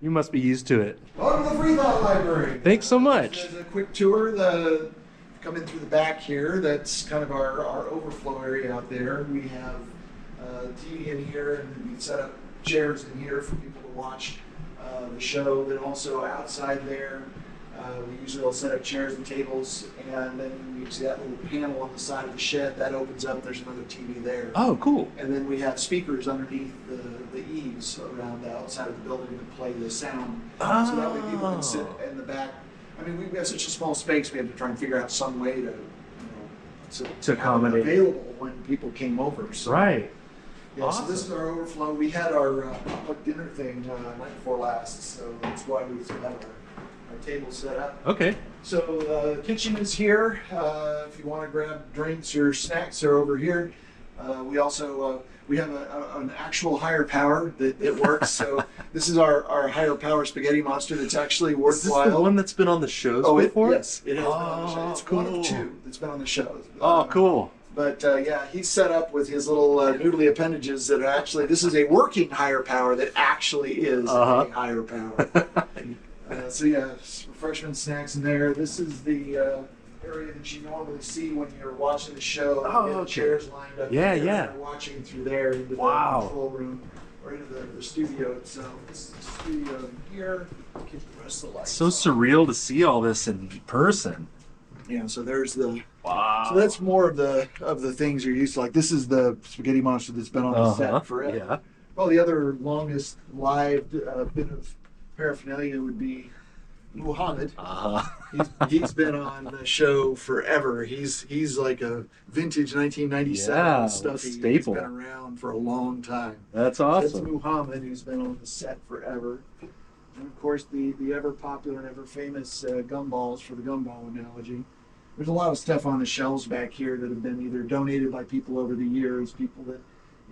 You must be used to it. Welcome to the Freethought Library. Thanks so much. There's a quick tour. Come in through the back here. That's kind of our overflow area out there. We have TV in here, and we set up chairs in here for people to watch the show. Then also outside there, we usually will set up chairs and tables, and then you see that little panel on the side of the shed that opens up. There's another TV there. Oh, cool. And then we have speakers underneath the eaves around the outside of the building that play the sound. Oh. So that way people can sit in the back. I mean, we have such a small space, we had to try and figure out some way to accommodate available when people came over. So, right. Yeah, awesome. So this is our overflow. We had our potluck dinner thing night before last, so that's why we still have our table set up. Okay. So the kitchen is here. If you want to grab drinks or snacks, they're over here. We also we have an actual higher power that works. So this is our higher power spaghetti monster that's actually worthwhile. Is this the one that's been on the shows before? Yes, it has been on the show. It's cool. one of two that's been on the show. Cool. But yeah, he's set up with his little noodly appendages that are actually, this is a working higher power that actually is a higher power. So yeah, refreshment snacks in there. This is the area that you normally see when you're watching the show. Oh, okay. Chairs lined up. Yeah, there, yeah. and you're watching through there into the control room or into the studio itself. This is the studio here. Keep the rest of the lights So on. surreal to see all this in person. Yeah, so there's the. Wow. So that's more of the things you're used to. Like this is the spaghetti monster that's been on the set forever. Yeah. Well, the other longest live bit of paraphernalia would be Muhammad. He's been on the show forever. He's like a vintage 1997 stuff. He's been around for a long time. That's awesome. That's Muhammad, who's been on the set forever. And of course, the ever popular and ever famous gumballs, for the gumball analogy. There's a lot of stuff on the shelves back here that have been either donated by people over the years, people that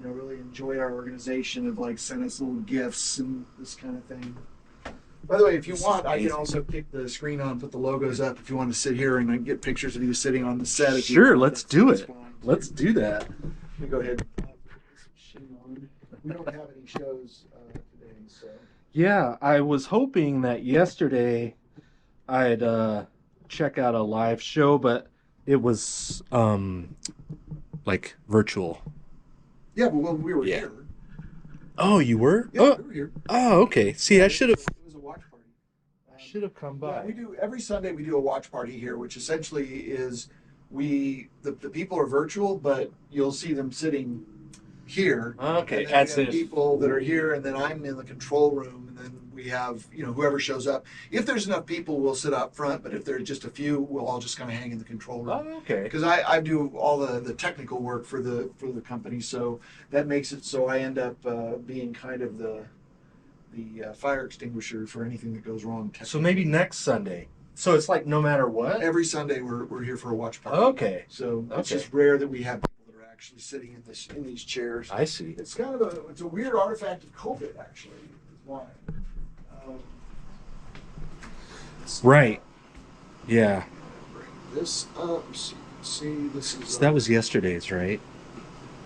really enjoy our organization, have like sent us little gifts and this kind of thing. By the way, if you want, I can also kick the screen on, put the logos up if you want to sit here and get pictures of you sitting on the set. Sure, let's do it. Let's do that. Let me go ahead and put some shit on. We don't have any shows today, so. Yeah, I was hoping that yesterday I'd check out a live show, but it was like virtual. Yeah, but we were here. Oh, you were? Yeah, we were here. Oh, okay. See, I should have. It was a watch party. I should have come by. Yeah, we do every Sunday. We do a watch party here, which essentially is the people are virtual, but you'll see them sitting here. Okay, and then we have people that are here, and then I'm in the control room, and then we have whoever shows up. If there's enough people, we'll sit up front, but if there's just a few, we'll all just kind of hang in the control room. Oh, okay. Because I do all the technical work for the company, so that makes it so I end up being kind of the fire extinguisher for anything that goes wrong. So maybe next Sunday. So it's like no matter what? Every Sunday we're here for a watch party. Okay. So it's just rare that we have people that are actually sitting in these chairs. I see. It's kind of a weird artifact of COVID, actually. Is why. Right. Yeah. Bring this up so you can see this is. So that was yesterday's, right?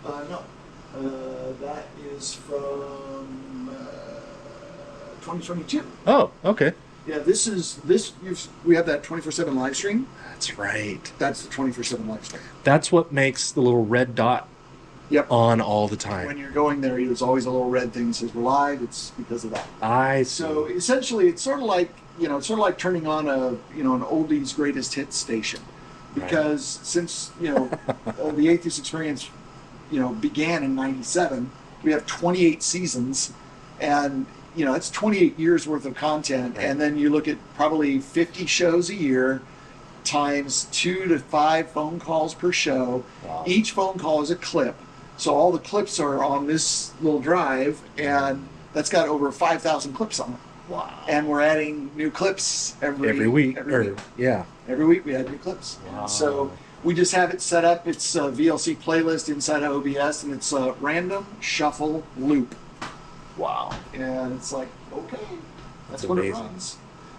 No. That is from 2022. Oh, okay. Yeah, we have that 24/7 live stream. That's right. That's the 24/7 live stream. That's what makes the little red dot on all the time. When you're going there, there's always a little red thing that says we're live. It's because of that. I see. So essentially, it's sort of like turning on an oldies greatest hits station, because since the Atheist experience began in '97, we have 28 seasons, and it's 28 years worth of content, and then you look at probably 50 shows a year times 2 to 5 phone calls per show. Wow. Each phone call is a clip, so all the clips are on this little drive, and that's got over 5,000 clips on it. Wow. And we're adding new clips every week. Yeah. Every week we add new clips. Wow. So we just have it set up. It's a VLC playlist inside of OBS, and it's a random shuffle loop. Wow. And it's like, okay, that's amazing. What it runs.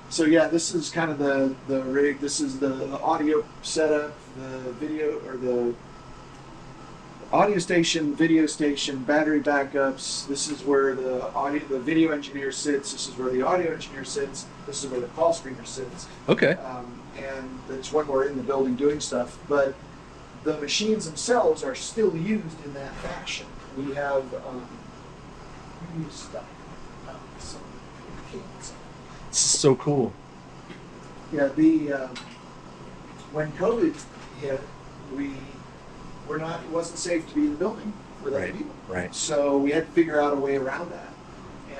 So yeah, this is kind of the rig. This is the audio setup, the video or the audio station, video station, battery backups. This is where the video engineer sits. This is where the audio engineer sits. This is where the call screener sits. Okay. And that's when we're in the building doing stuff. But the machines themselves are still used in that fashion. We have stuff. This is so cool. Yeah, when COVID hit, it wasn't safe to be in the building with other people. Right. So we had to figure out a way around that.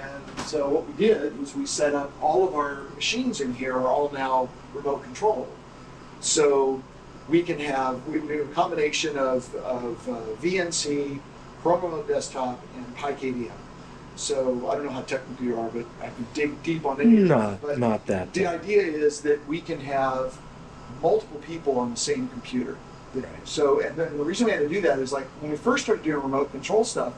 And so what we did was we set up all of our machines in here are all now remote controlled. So we can have a combination of VNC, Chrome Remote Desktop, and PyKVM. So I don't know how technical you are, but I can dig deep on any of that. But not that. The idea is that we can have multiple people on the same computer. Right. So, and then the reason we had to do that is like when we first started doing remote control stuff,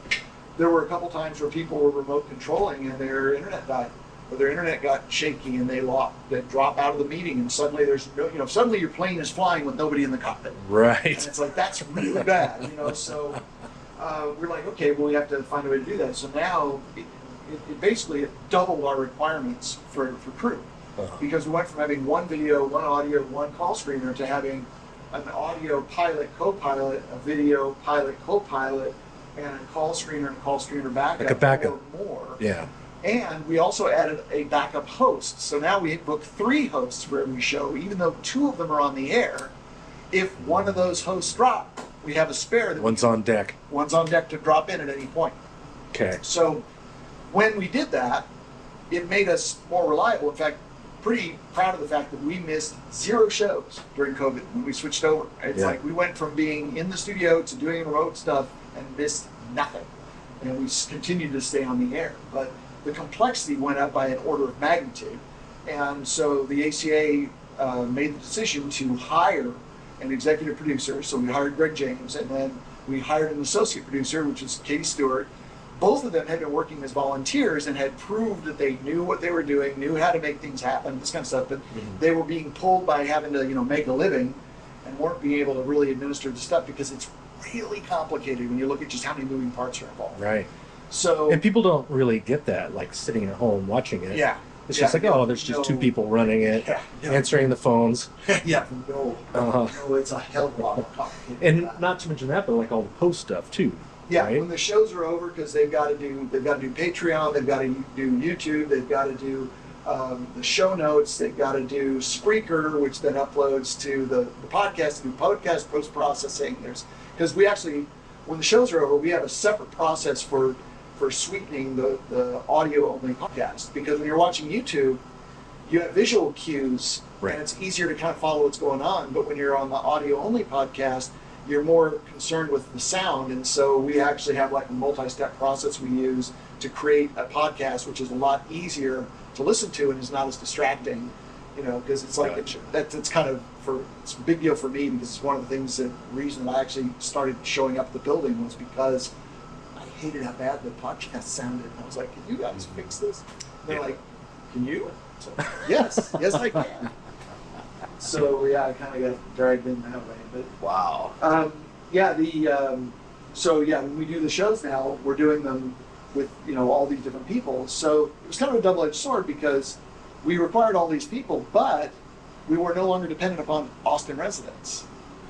there were a couple times where people were remote controlling and their internet died, or their internet got shaky and they drop out of the meeting, and suddenly there's no, suddenly your plane is flying with nobody in the cockpit. Right. And it's like that's really bad, So we're like, okay, well we have to find a way to do that. So now it basically doubled our requirements for crew, because we went from having one video, one audio, one call screener to having an audio pilot, co-pilot, a video pilot, co-pilot, and a call screener backup. Like a backup. Or more. Yeah. And we also added a backup host. So now we book 3 hosts for every show, even though 2 of them are on the air. If one of those hosts drop, we have a spare. One's on deck. One's on deck to drop in at any point. Okay. So when we did that, it made us more reliable. In fact, pretty proud of the fact that we missed 0 shows during COVID when we switched over. It's like we went from being in the studio to doing remote stuff and missed nothing. And we continued to stay on the air. But the complexity went up by an order of magnitude. And so the ACA made the decision to hire an executive producer. So we hired Greg James, and then we hired an associate producer, which is Katie Stewart. Both of them had been working as volunteers and had proved that they knew what they were doing, knew how to make things happen, this kind of stuff. But they were being pulled by having to, make a living, and weren't being able to really administer the stuff because it's really complicated when you look at just how many moving parts are involved. Right. So and people don't really get that, like sitting at home watching it. Yeah. It's just like, there's just 2 people running it, answering the phones. No, it's a hell of a lot more complicated. And not to mention that, but like all the post stuff too. Yeah, right? when the shows are over, because they've got to do Patreon, they've got to do YouTube, they've got to do the show notes, they've got to do Spreaker, which then uploads to the podcast, to do podcast post-processing. Because we actually, when the shows are over, we have a separate process for sweetening the audio-only podcast. Because when you're watching YouTube, you have visual cues, and it's easier to kind of follow what's going on. But when you're on the audio-only podcast, you're more concerned with the sound, and so we actually have like a multi-step process we use to create a podcast, which is a lot easier to listen to and is not as distracting, because it's like it's kind of it's a big deal for me, because it's one of the things reason that I actually started showing up at the building was because I hated how bad the podcast sounded, and I was like, can you guys fix this? And they're like, can you? So, yes I can. So I kind of got dragged in that way. But wow. When we do the shows now, we're doing them with all these different people. So it was kind of a double-edged sword, because we required all these people, but we were no longer dependent upon Austin residents.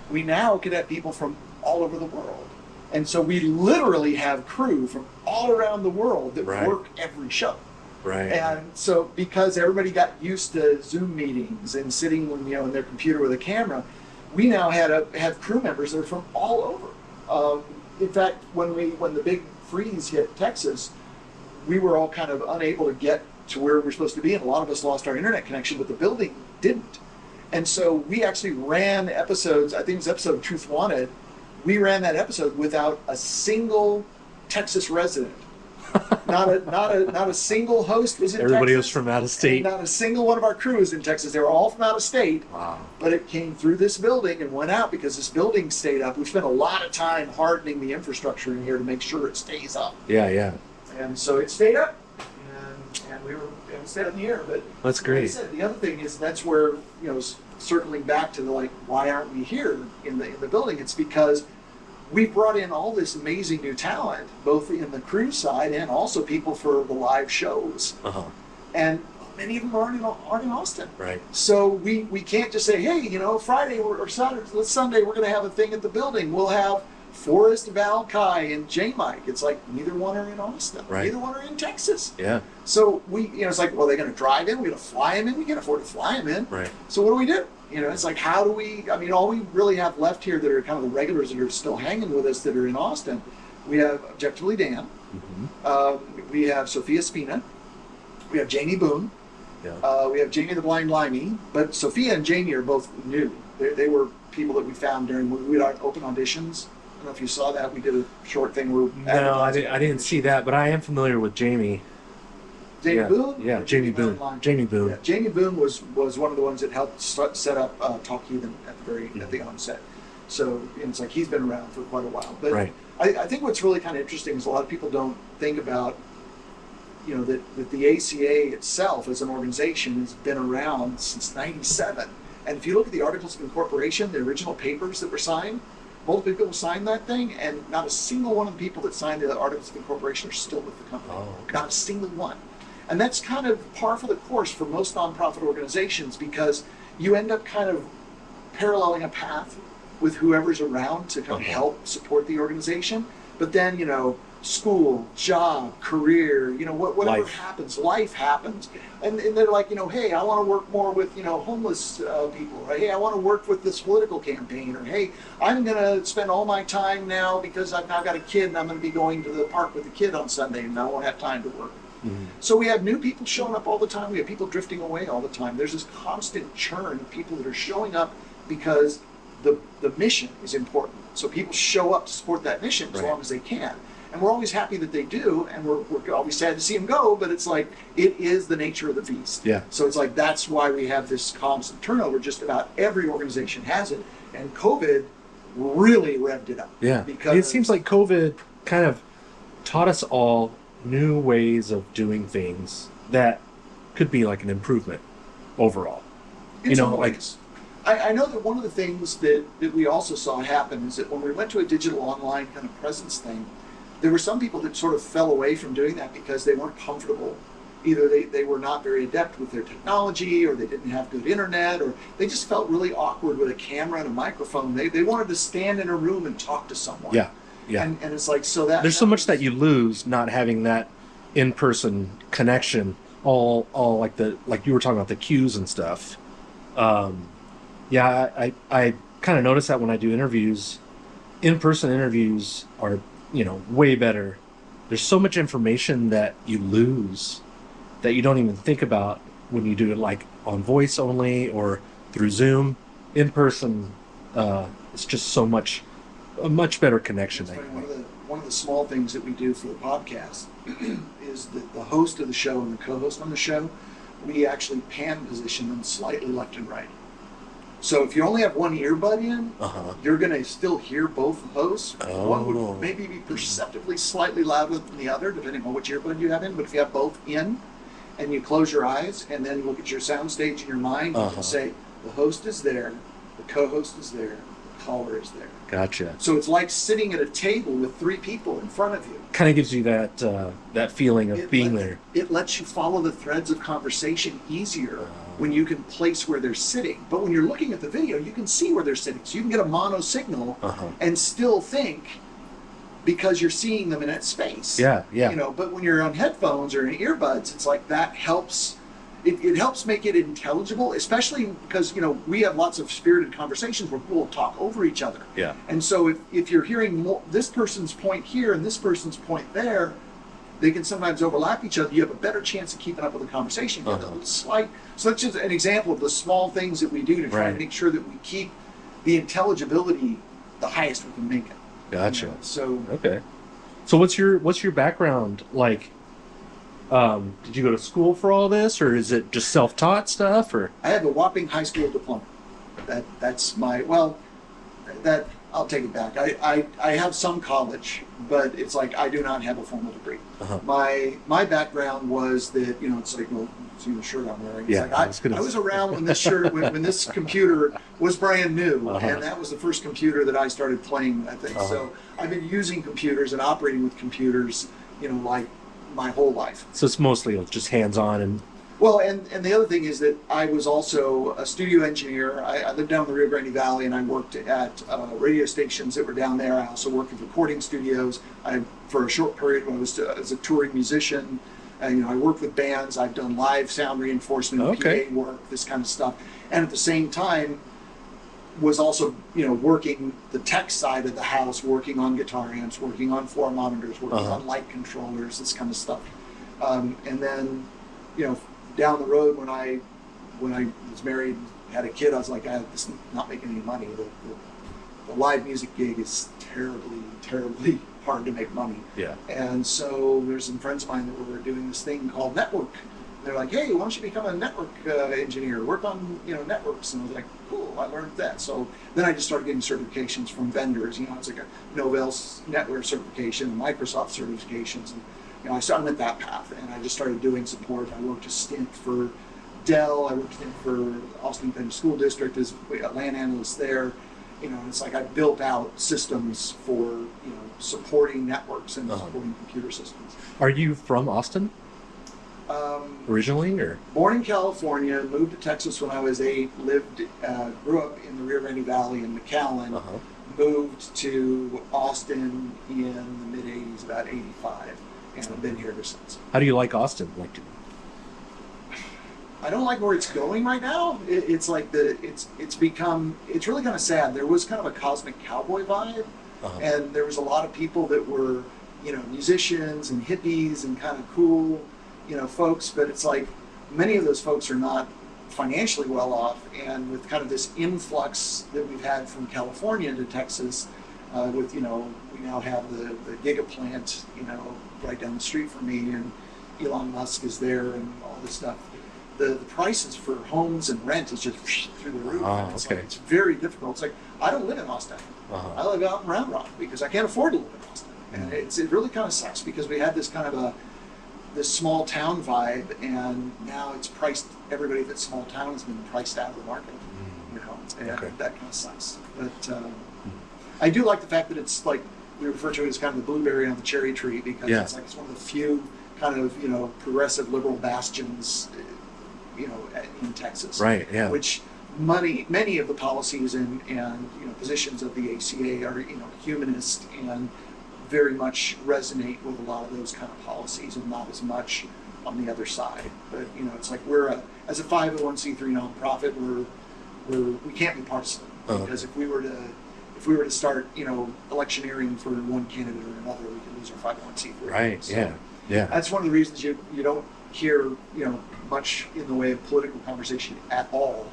We now could have people from all over the world, and so we literally have crew from all around the world that work every show. Right. And so because everybody got used to Zoom meetings and sitting in their computer with a camera, we now have crew members that are from all over. In fact, when the big freeze hit Texas, we were all kind of unable to get to where we were supposed to be, and a lot of us lost our internet connection, but the building didn't. And so we actually ran episodes, I think it was episode Truth Wanted, we ran that episode without a single Texas resident. Not a single host was in Texas. Everybody was from out of state. Not a single one of our crew was in Texas. They were all from out of state. Wow. But it came through this building and went out because this building stayed up. We spent a lot of time hardening the infrastructure in here to make sure it stays up. Yeah. And so it stayed up, and we stayed up in the air. But that's great. Like I said, the other thing is that's where circling back to why aren't we here in the building? It's because we brought in all this amazing new talent, both in the crew side and also people for the live shows. And many of them aren't in Austin. Right. So we can't just say, hey, you know, Friday or Saturday, Sunday, we're going to have a thing at the building. We'll have Forrest, Val, Kai, and J. Mike. It's like neither one are in Austin. Right. Neither one are in Texas. Yeah. So it's like, well, they're going to drive in. We're going to fly them in. We can't afford to fly them in. Right. So what do we do? You know, it's like, how do we? I mean, all we really have left here that are kind of the regulars that are still hanging with us that are in Austin. We have Objectively Dan. We have Sophia Spina. We have Jamie Boone. Yeah. We have Jamie the Blind Limey, but Sophia and Jamie are both new. They were people that we found during we had open auditions. I don't know if you saw that. We did a short thing where no, I didn't see that, but I am familiar with Jamie. Jamie Boone? Yeah, Jamie Boone. Jamie Boone. Yeah, Jamie Boone was one of the ones that helped set up Talk Heathen at the onset. So it's like he's been around for quite a while. But right. I think what's really kind of interesting is a lot of people don't think about that the ACA itself as an organization has been around since '97. And if you look at the Articles of Incorporation, the original papers that were signed, multiple people signed that thing, and not a single one of the people that signed the Articles of Incorporation are still with the company. Oh, okay. Not a single one. And that's kind of par for the course for most nonprofit organizations, because you end up kind of paralleling a path with whoever's around to kind of help support the organization. But then, school, job, career, whatever happens, life happens. And they're like, hey, I want to work more with, homeless people. Or, hey, I want to work with this political campaign. Or, hey, I'm going to spend all my time now because I've now got a kid and I'm going to be going to the park with the kid on Sunday and I won't have time to work. So we have new people showing up all the time. We have people drifting away all the time. There's this constant churn of people that are showing up because the mission is important. So people show up to support that mission as long as they can. And we're always happy that they do, and we're always sad to see them go, but it's like, it is the nature of the beast. Yeah. So it's like, that's why we have this constant turnover. Just about every organization has it, and COVID really revved it up. Yeah. Because it seems like COVID kind of taught us all new ways of doing things that could be like an improvement overall. I know that one of the things that we also saw happen is that when we went to a digital online kind of presence thing, there were some people that sort of fell away from doing that because they weren't comfortable. Either they were not very adept with their technology, or they didn't have good internet, or they just felt really awkward with a camera and a microphone. They wanted to stand in a room and talk to someone. Yeah. Yeah. And it's like, so that there's so much that you lose not having that in-person connection, all like you were talking about the cues and stuff. I kind of notice that when I do interviews, in-person interviews are, way better. There's so much information that you lose that you don't even think about when you do it like on voice only or through Zoom. In person, it's just a much better connection. One of the small things that we do for the podcast is that the host of the show and the co-host on the show, we actually pan position them slightly left and right. So if you only have one earbud in, you're going to still hear both hosts. One would maybe be perceptibly slightly louder than the other, depending on which earbud you have in. But if you have both in, and you close your eyes, and then look at your sound stage in your mind, you can say, the host is there, the co-host is there, the caller is there. Gotcha. So it's like sitting at a table with three people in front of you. Kind of gives you that feeling of being there. It lets you follow the threads of conversation easier when you can place where they're sitting. But when you're looking at the video, you can see where they're sitting. So you can get a mono signal and still think, because you're seeing them in that space. Yeah. But when you're on headphones or in earbuds, it's like that helps. It helps make it intelligible, especially because, we have lots of spirited conversations where people talk over each other. Yeah. And so if you're hearing this person's point here and this person's point there, they can sometimes overlap each other. You have a better chance of keeping up with the conversation. So that's just an example of the small things that we do to try and make sure that we keep the intelligibility the highest we can make it. Gotcha. Okay. So what's your background like? Did you go to school for all this, or is it just self-taught stuff? Or I have a whopping high school diploma. That's my that I'll take it back. I have some college, but it's like I do not have a formal degree. Uh-huh. My background was that, you know, it's like, well, see the shirt I'm wearing. It's Yeah, like I was around when this shirt, when this computer was brand new, Uh-huh. and that was the first computer that I started playing, I think. Uh-huh. So I've been using computers and operating with computers, you know, like my whole life. So it's mostly just hands-on and... Well, and the other thing is that I was also a studio engineer. I lived down in the Rio Grande Valley, and I worked at radio stations that were down there. I also worked in recording studios. For a short period when I was as a touring musician, you know, I worked with bands. I've done live sound reinforcement, Okay. PA work, this kind of stuff. And at the same time, was also, you know, working the tech side of the house, working on guitar amps, working on floor monitors, working Uh-huh. on light controllers, this kind of stuff. And then, you know, down the road when I was married and had a kid, I was like, this is not making any money. The live music gig is terribly hard to make money. Yeah. And so there's some friends of mine that were doing this thing called network. They're like, hey, why don't you become a network engineer? Work on, you know, networks. And I was like, cool, I learned that. So then I just started getting certifications from vendors. You know, it's like a Novell's network certification, Microsoft certifications. And, you know, I went that path, and I just started doing support. I worked a stint for Dell. I worked a stint for Austin Independent School District as a land analyst there. You know, it's like I built out systems for, you know, supporting networks and Uh-huh. supporting computer systems. Are you from Austin originally, or? Born in California, moved to Texas when I was 8, grew up in the Rio Grande Valley in McAllen, Uh-huh. moved to Austin in the mid-'80s, about 85, and I've been here ever since. How do you like Austin? Like, I don't like where it's going right now. It's like it's really kind of sad. There was kind of a cosmic cowboy vibe, uh-huh. and there was a lot of people that were, you know, musicians and hippies and kind of cool, you know, folks. But it's like many of those folks are not financially well off, and with kind of this influx that we've had from California to Texas, with, you know, we now have the giga plant, you know, right down the street from me, and Elon Musk is there and all this stuff. The prices for homes and rent is just through the roof. Oh, It's okay. like, it's very difficult. It's like, I don't live in Austin. Uh-huh. I live out in Round Rock because I can't afford to live in Austin. And it really kind of sucks because we had this kind of this small town vibe, and now it's priced, everybody that's small town has been priced out of the market. You know, and Okay. that kind of sucks. But I do like the fact that it's like, we refer to it as kind of the blueberry on the cherry tree, because Yeah. it's like it's one of the few kind of, you know, progressive liberal bastions, you know, in Texas. Right, yeah. Which many of the policies and you know, positions of the ACA are, you know, humanist and very much resonate with a lot of those kind of policies, and not as much on the other side. But, you know, it's like as a 501c3 nonprofit, we can't be partisan, Uh-huh. because if we were to start, you know, electioneering for one candidate or another, we could lose our 501c3. Right, So yeah. that's one of the reasons you don't hear, you know, much in the way of political conversation at all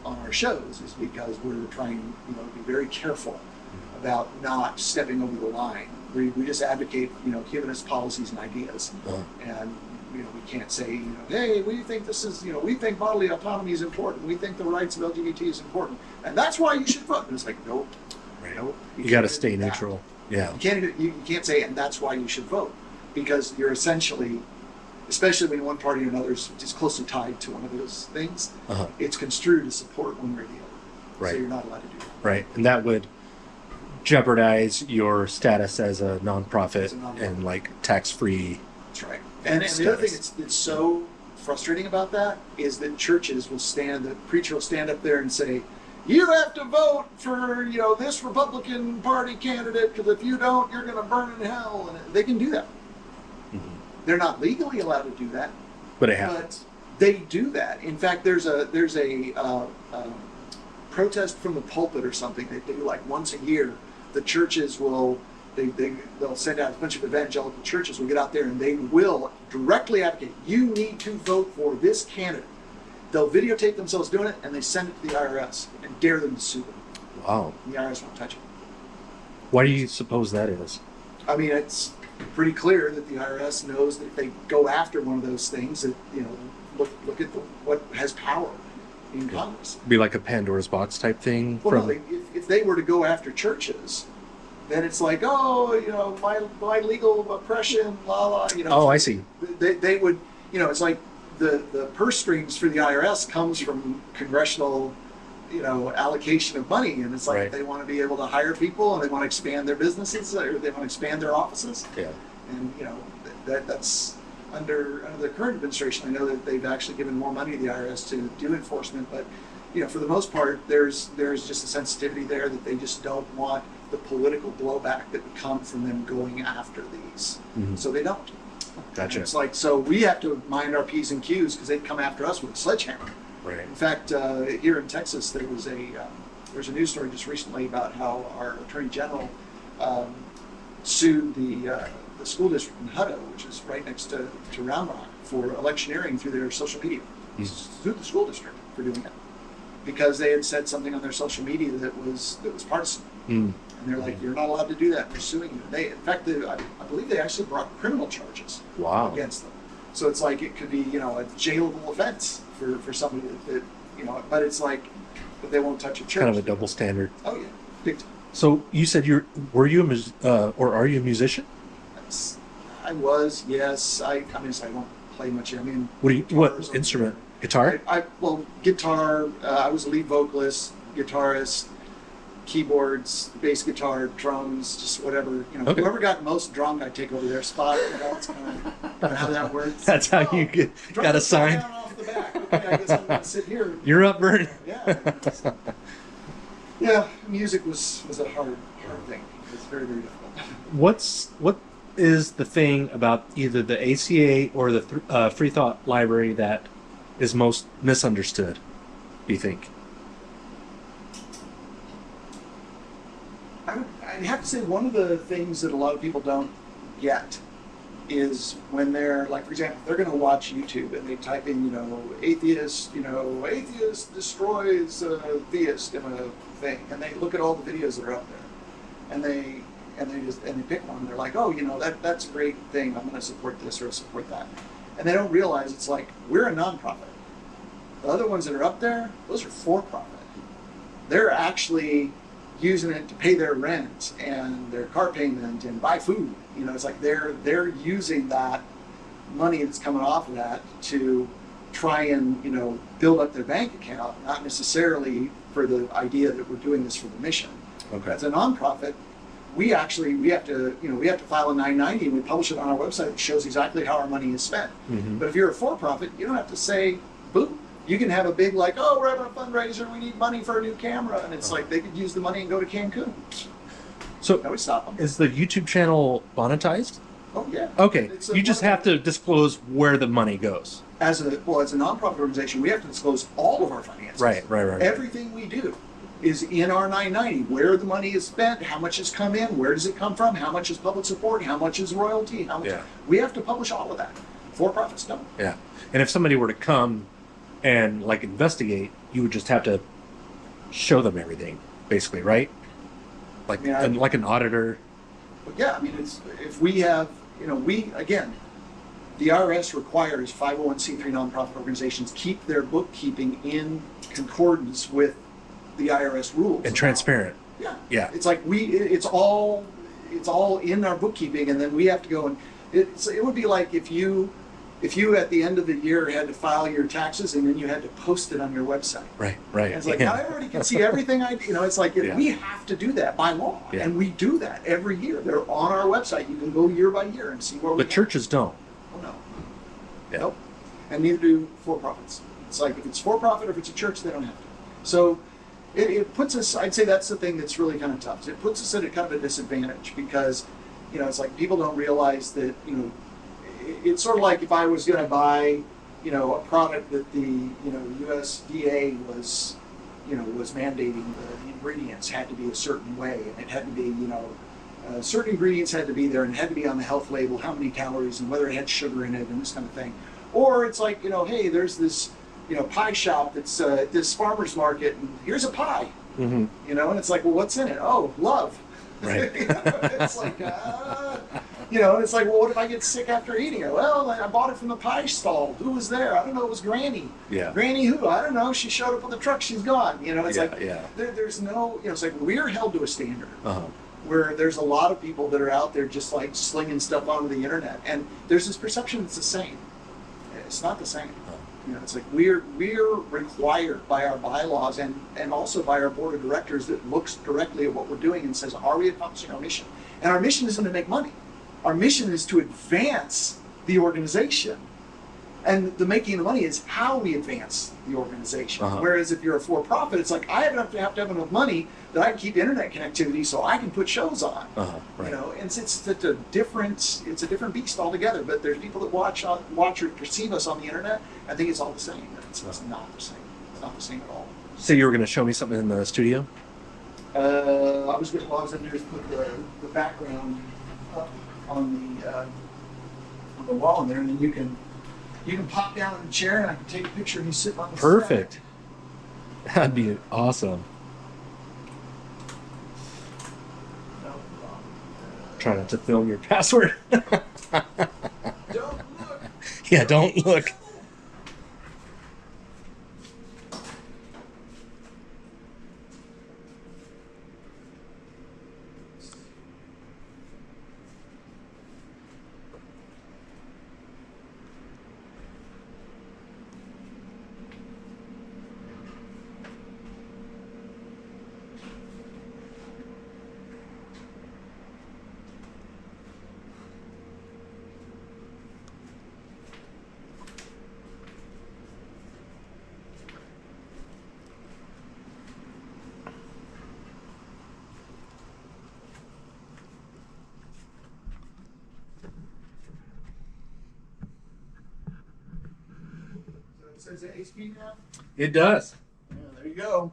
on our shows, is because we're trying, you know, to be very careful about not stepping over the line. We just advocate, you know, humanist policies and ideas, Uh-huh. and, you know, we can't say, you know, hey, we think this is, you know, we think bodily autonomy is important, we think the rights of LGBT is important, and that's why you should vote. And it's like, nope, Right. nope. You got to can't stay do that. neutral. Yeah. You can't say, and that's why you should vote, because you're essentially, especially when one party or another is closely tied to one of those things, Uh-huh. it's construed to support one way or the other. Right. So you're not allowed to do that. Right. And that would jeopardize your status as a nonprofit, As a nonprofit. and like tax-free. That's right. And the other thing that's so frustrating about that is that churches the preacher will stand up there and say, you have to vote for, you know, this Republican Party candidate, because if you don't, you're going to burn in hell. And they can do that. They're not legally allowed to do that, But it happens. but they do that. In fact, there's a protest from the pulpit or something they do like once a year. The churches will they'll send out a bunch of evangelical churches will get out there, and they will directly advocate, you need to vote for this candidate. They'll videotape themselves doing it, and they send it to the IRS and dare them to sue them. Wow. And the IRS won't touch it. Why do you suppose that is? I mean, it's pretty clear that the IRS knows that if they go after one of those things, that, you know, look at what has power in Congress. Be like a Pandora's box type thing? Well, from no, if they were to go after churches, then it's like, oh, you know, my legal oppression, la la, you know. Oh, I see. They would, you know, it's like the purse strings for the IRS comes from congressional, you know, allocation of money, and it's like Right. they want to be able to hire people and they want to expand their businesses or they want to expand their offices. Yeah. And you know that's under the current administration. I know that they've actually given more money to the IRS to do enforcement, but you know, for the most part, there's just a sensitivity there that they just don't want the political blowback that would come from them going after these. Mhm. So they don't. Gotcha. And it's like, so we have to mind our P's and Q's because they'd come after us with a sledgehammer. Right. In fact, here in Texas, there's a news story just recently about how our Attorney General sued the school district in Hutto, which is right next to Round Rock, for electioneering through their social media. He sued the school district for doing it because they had said something on their social media that was partisan. Mm. And they're like, you're not allowed to do that. We're suing you. In fact, I believe they actually brought criminal charges Wow. against them. So it's like it could be, you know, a jailable offense for somebody that you know, but it's like, but they won't touch a church. Kind of a double standard. Oh yeah, big time. So you said were you or are you a musician? I was, yes. I mean, I don't play much. I mean, What instrument? Guitar? Well, guitar. I was a lead vocalist, guitarist, keyboards, bass guitar, drums, just whatever. You know, Okay. whoever got most drunk, I'd take over their spot. You know, it's kind of how that works. That's how you got assigned. Down off the back. Okay, I guess I'm gonna sit here. You're up, Vern. Yeah. Yeah, music was a hard thing. It was very, very difficult. What is the thing about either the ACA or the Freethought library that is most misunderstood, do you think? I'd have to say one of the things that a lot of people don't get is when they're, like, for example, they're going to watch YouTube and they type in, you know, atheist destroys theist in a thing, and they look at all the videos that are up there, and they pick one, and they're like, oh, you know, that's a great thing, I'm going to support this or support that, and they don't realize it's like, we're a nonprofit. The other ones that are up there, those are for-profit. They're actually using it to pay their rent and their car payment and buy food. You know, it's like they're using that money that's coming off of that to try and, you know, build up their bank account, not necessarily for the idea that we're doing this for the mission. Okay. As a nonprofit, we have to file a 990 and we publish it on our website. It shows exactly how our money is spent. Mm-hmm. But if you're a for-profit, you don't have to say, boo. You can have a big, like, oh, we're having a fundraiser, we need money for a new camera. And it's like, they could use the money and go to Cancun. So That would stop them. is the YouTube channel monetized? Oh, yeah. Okay. It's You just have to disclose where the money goes. As a nonprofit organization, we have to disclose all of our finances. Right. Everything we do is in our 990, where the money is spent, how much has come in, where does it come from, how much is public support, how much is royalty, how much. Yeah. We have to publish all of that. For-profits don't. Yeah. And if somebody were to come and like investigate, you would just have to show them everything, basically, right? Like like an auditor. But yeah, I mean, it's, if we have, you know, the IRS requires 501c3 nonprofit organizations keep their bookkeeping in concordance with the IRS rules. And transparent. Yeah. Yeah. It's like it's all in our bookkeeping, and then we have to go and it would be like if you at the end of the year had to file your taxes and then you had to post it on your website. Right. And it's like, I already can see everything it's like, we have to do that by law. Yeah. And we do that every year. They're on our website. You can go year by year and see where we But churches don't. Oh, no. Yeah. Nope. And neither do for-profits. It's like, if it's for-profit or if it's a church, they don't have to. So it puts us, I'd say that's the thing that's really kind of tough. It puts us at a kind of a disadvantage because, you know, it's like people don't realize that, you know, it's sort of like if I was going to buy, you know, a product that the, you know, USDA was mandating the ingredients had to be a certain way, and it had to be, you know, certain ingredients had to be there and it had to be on the health label, how many calories and whether it had sugar in it and this kind of thing. Or it's like, you know, hey, there's this, you know, pie shop that's at this farmer's market and here's a pie, Mm-hmm. you know, and it's like, well, what's in it? Oh, love. Right. You know, it's like, You know, and it's like, well, what if I get sick after eating it? Well, I bought it from the pie stall. Who was there? I don't know. It was Granny. Yeah. Granny who? I don't know. She showed up with the truck. She's gone. You know, it's Yeah, there's no, you know, it's like we're held to a standard Uh-huh. where there's a lot of people that are out there just like slinging stuff onto the internet. And there's this perception it's the same. It's not the same. You know, it's like we're required by our bylaws and also by our board of directors that looks directly at what we're doing and says, are we accomplishing our mission? And our mission isn't to make money. Our mission is to advance the organization. And the making of money is how we advance the organization. Uh-huh. Whereas if you're a for-profit, it's like I have to have enough money that I can keep internet connectivity so I can put shows on. Right. You know, and it's a different beast altogether. But there's people that watch or perceive us on the internet. I think it's all the same. It's not the same. It's not the same at all. So you were going to show me something in the studio? I was in there to put the background up on the wall in there, and then you can pop down in the chair, and I can take a picture of you sitting on the Perfect. That'd be awesome. Try not to film your password. Don't look. Yeah, don't look. So it says HP now? It does. Yeah, there you go.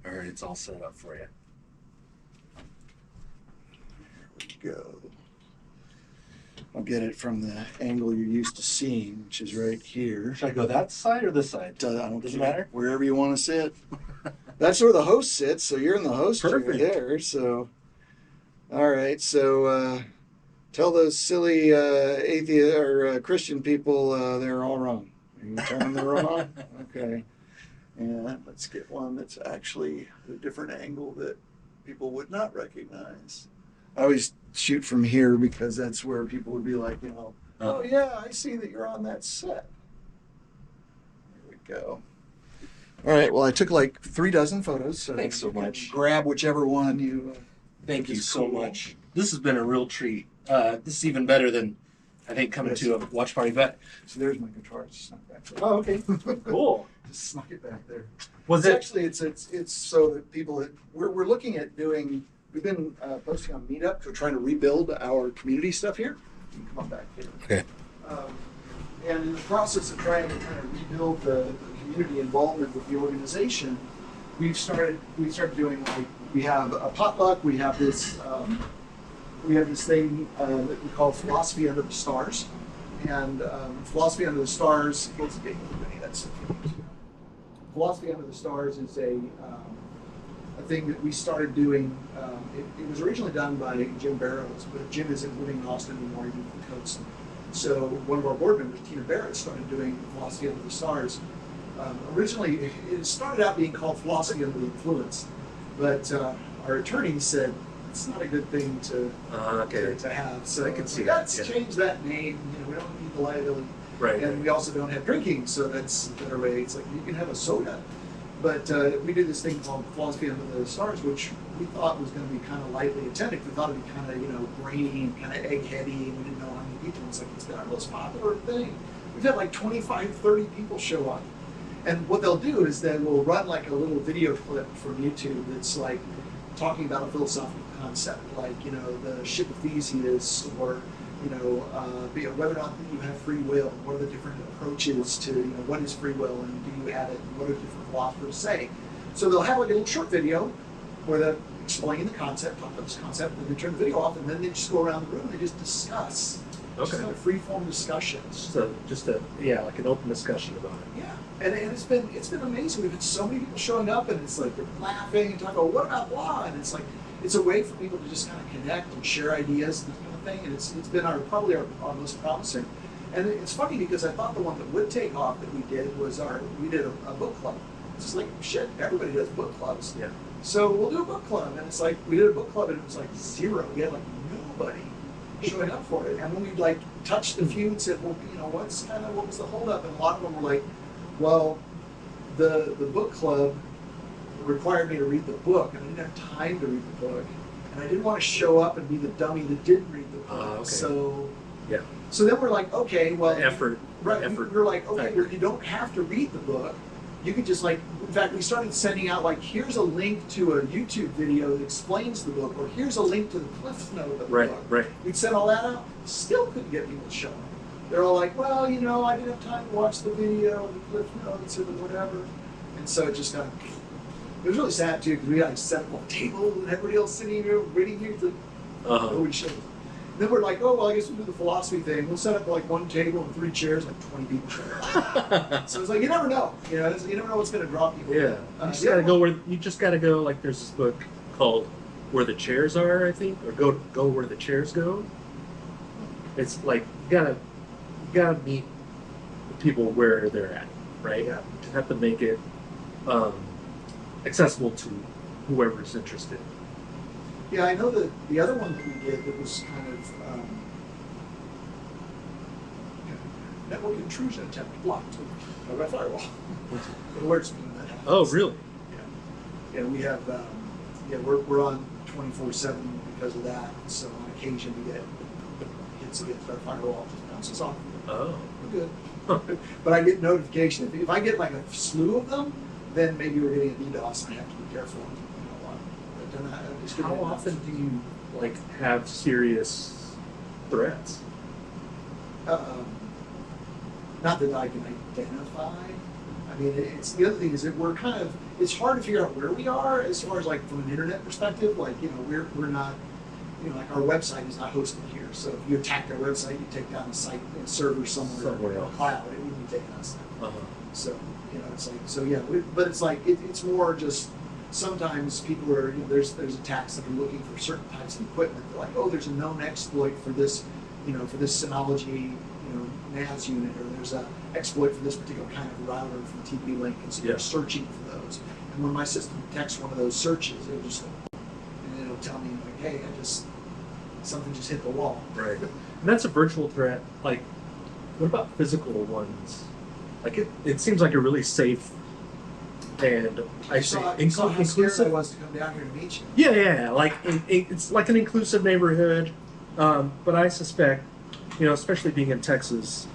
All right, it's all set up for you. There we go. I'll get it from the angle you're used to seeing, which is right here. Should I go that side or this side? I don't Doesn't care. matter? Wherever you want to sit. That's where the host sits, so you're in the host chair Perfect. there. So, all right. So, tell those silly atheist or Christian people they're all wrong. You tell them they're wrong. Okay. And let's get one that's actually a different angle that people would not recognize. I always shoot from here because that's where people would be like, you know, oh yeah, I see that you're on that set. There we go. All right. Well, I took like 36 photos. So Thanks so you can much. Grab whichever one you. Thank you It's so cool. much. This has been a real treat. This is even better than, I think, coming to a watch party. But So there's my guitar. Just snuck back there. oh, okay, cool. Just snuck it back there. Was It's it? actually it's so that people that we're looking at doing. We've been posting on Meetup. We're trying to rebuild our community stuff here. You can come on back here. Okay. And in the process of trying to kind of rebuild the community involvement with the organization, we've started doing like we have a potluck. We have this thing that we call Philosophy Under the Stars, and Philosophy Under the Stars. Let's get everybody that's Philosophy Under the Stars is a thing that we started doing. It was originally done by Jim Barrows, but Jim isn't living in Austin anymore. He moved to the coast. So one of our board members, Tina Barrett, started doing Philosophy Under the Stars. Originally, it started out being called Philosophy Under the Influence, but our attorney said it's not a good thing to have. So I can see let's that, yeah. change that name. You know, we don't need the liability. Right. And we also don't have drinking, so that's a better way. It's like you can have a soda. But we did this thing called Philosophy Under the Stars, which we thought was going to be kind of lightly attended. We thought it'd be kind of, you know, brainy and kind of eggheady, and we didn't know how many people. It's like, it's been our most popular thing. We've had like 25, 30 people show up. And what they'll do is then we'll run like a little video clip from YouTube that's like talking about a philosophical concept, like, you know, the ship of Theseus, or, you know, whether or not you have free will, what are the different approaches to, you know, what is free will and do you have it, and what do different philosophers say. So they'll have like a little short video where they're explaining the concept, talk about this concept, and they turn the video off, and then they just go around the room and they just discuss. Just kind of free-form discussions. Just a like an open discussion about it. Yeah, and it's been amazing. We've had so many people showing up, and it's like they're laughing and talking about what about blah, and it's like it's a way for people to just kind of connect and share ideas and that kind of thing. And it's been probably our most promising. And it's funny because I thought the one that would take off that we did was we did a book club. It's just like, shit, everybody does book clubs. Yeah. So we'll do a book club. And it's like, we did a book club and it was like zero. We had like nobody showing up for it. And when we like touched a few and said, well, you know, what was the holdup? And a lot of them were like, well, the book club required me to read the book, and I didn't have time to read the book, and I didn't want to show up and be the dummy that didn't read the book. Okay. So yeah. So then we're like, okay, well, effort. Right. Effort. We're like, okay, well, you don't have to read the book. You could just like, in fact, we started sending out like, here's a link to a YouTube video that explains the book, or here's a link to the cliff note of the book. Right. We'd send all that out. Still couldn't get people to show up. They're all like, well, you know, I didn't have time to watch the video, the cliff notes, or the whatever. And so it just got. It was really sad too because we like set up a table and everybody else sitting here reading here. Like, nobody shows. Then we're like, oh well, I guess we'll do the philosophy thing. We'll set up like one table and 3 chairs, like 20 people show up. So it's like you never know. You know, you never know what's going to draw people. Yeah. You just gotta go. Like there's this book called Where the Chairs Are, I think, or go where the chairs go. It's like you gotta meet the people where they're at, right? Yeah. You have to make it accessible to whoever's interested. Yeah, I know that the other one that we did that was kind of network intrusion attempt blocked by firewall. It alerts me when that happens. Oh, really? Yeah. Yeah, we have we're on 24/7 because of that. So on occasion we get hits against our firewall, just bounces off. Oh, We're good. But I get notification if I get like a slew of them, then maybe we're getting a DDoS and I have to be careful. How often do you like have serious threats? Not that I can identify. I mean, it's the other thing is that we're kind of. It's hard to figure out where we are as far as like from an internet perspective. Like we're not. Like our website is not hosted here. So if you attacked our website, you take down a site, a server somewhere in a cloud. It wouldn't be taking us. So it's like but it's like it's more just. Sometimes people are, there's attacks that are looking for certain types of equipment. They're like, oh, there's a known exploit for this, for this Synology, NAS unit, or there's an exploit for this particular kind of router from TP-Link, and so they're searching for those. And when my system detects one of those searches, it'll tell me like, hey, something just hit the wall. Right. And that's a virtual threat. Like, what about physical ones? Like it seems like a really safe. And I saw inclusive. How scared I was to come down here to meet you. Yeah. Like it's like an inclusive neighborhood, but I suspect, especially being in Texas,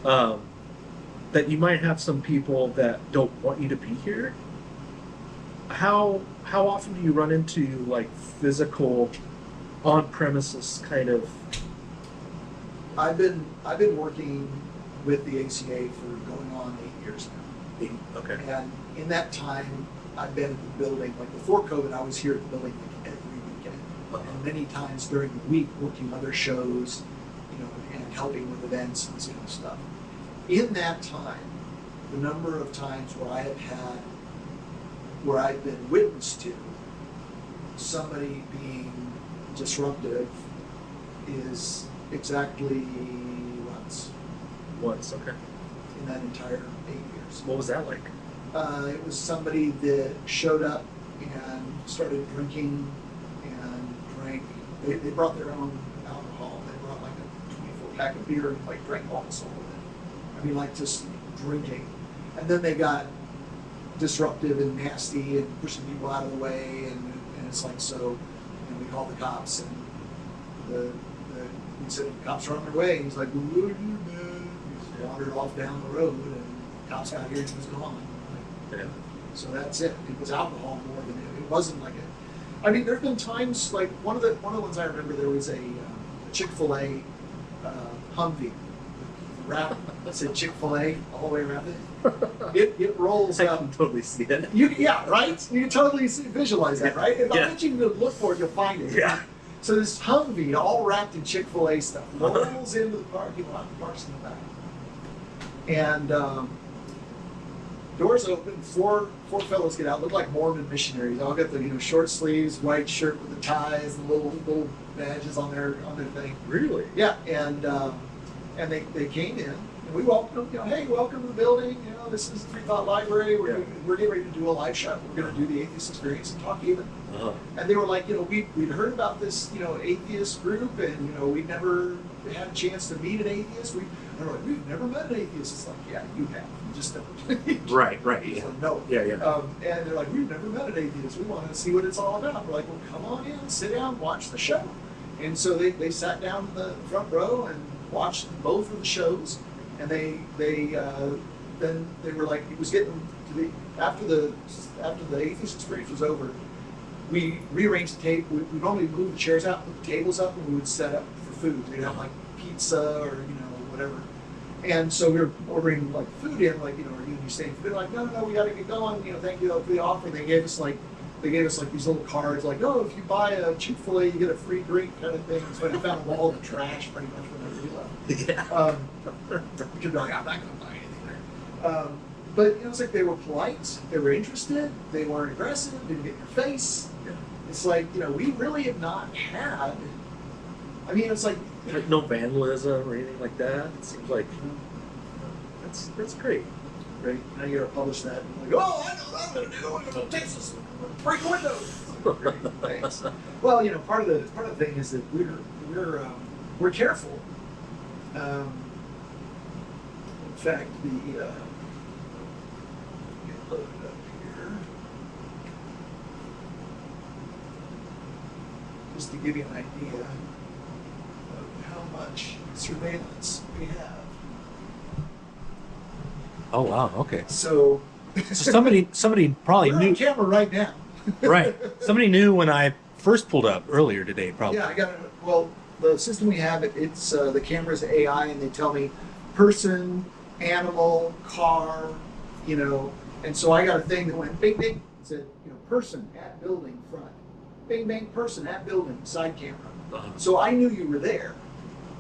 that you might have some people that don't want you to be here. How often do you run into like physical, on premises kind of? I've been working with the ACA for going on 8 years now. Okay. And in that time, I've been at the building. Like before COVID, I was here at the building like every weekend, and many times during the week, working other shows, and helping with events and this kind of stuff. In that time, the number of times where I've been witness to somebody being disruptive is exactly once. Once, okay. In that entire 8 years. What was that like? It was somebody that showed up and started drinking and drank. They brought their own alcohol. They brought like a 24-pack of beer and like drank all this of it. I mean, like just drinking. And then they got disruptive and nasty and pushing people out of the way. And it's like, so we called the cops and he said, the cops are on their way. And he's like, what are you doing? He wandered off down the road and the cops got here and he was gone. Yeah. So that's it. It was alcohol more than it wasn't like a. I mean, there've been times like one of the ones I remember. There was a Chick-fil-A Humvee wrap that said Chick-fil-A all the way around it. It rolls I up. can totally see it. Right. You can totally visualize that, right? If I Yeah. bet you can look for it, you'll find it. Yeah. So this Humvee, all wrapped in Chick-fil-A stuff, rolls into the parking lot, parks in the back, and. Doors open, four fellows get out, look like Mormon missionaries. All got the short sleeves, white shirt with the ties, and little badges on their thing. Really? Yeah, and they came in, and we welcomed them. Hey, welcome to the building. This is the Freethought Library. We're getting ready to do a live show. We're going to do the Atheist Experience and talk even. Uh-huh. And they were like, we'd heard about this atheist group, and we'd never had a chance to meet an atheist. They're like, we've never met an atheist. It's like, yeah, you have. You just don't. Right. It's like, no. Yeah. And they're like, we've never met an atheist. We want to see what it's all about. We're like, well, come on in, sit down, watch the show. And so they sat down in the front row and watched both of the shows. And then they were like, it was getting to the after the Atheist Experience was over. We rearranged the table. We normally move the chairs out, put the tables up, and we would set up for food. We'd have like pizza or whatever. And so we were ordering like food in, like are you staying for dinner? Like no, we got to get going. Thank you for the offer. They gave us like these little cards, like if you buy a Chick-fil-A, you get a free drink kind of thing. So I found them all in the trash pretty much whenever we left. Yeah. Because they're like, I'm not going to buy anything there. But it's like they were polite, they were interested, they weren't aggressive, didn't get in your face. Yeah. It's like we really have not had. I mean, it's like no vandalism or anything like that. It seems like that's great. Right now you're gonna publish that. And like, I know what I'm gonna do. I'm gonna Texas, break a window. Great, thanks. Well, part of the thing is that we're careful. In fact, get loaded up here. Just to give you an idea of how much surveillance we have. Oh wow. Okay. So somebody probably we're knew. on camera right now. Right. Somebody knew when I first pulled up earlier today. Probably. Yeah, I got it. Well, the system we have, it's the camera's AI, and they tell me person, animal, car, and so I got a thing that went bing bing. It said, person at building front, bing bing, person at building side camera. Uh-huh. So I knew you were there.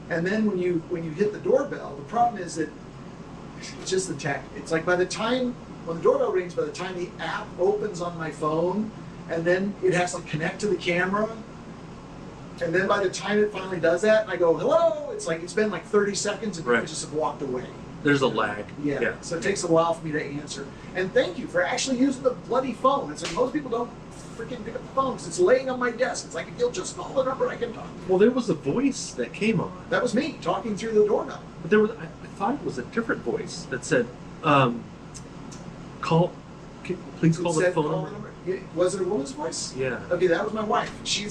And then when you hit the doorbell, the problem is that it's just the tech. It's like when the doorbell rings, by the time the app opens on my phone, and then it has to connect to the camera, and then by the time it finally does that, and I go, hello, it's been like 30 seconds, and people just have walked away. There's a lag. Yeah. So it takes a while for me to answer. And thank you for actually using the bloody phone. It's like most people don't freaking pick up the phone because it's laying on my desk. It's like, if you'll just call the number, I can talk. Well, there was a voice that came on. That was me talking through the doorbell. But I thought it was a different voice that said, please call the phone number. Was it a woman's voice? Yeah. Okay, that was my wife. She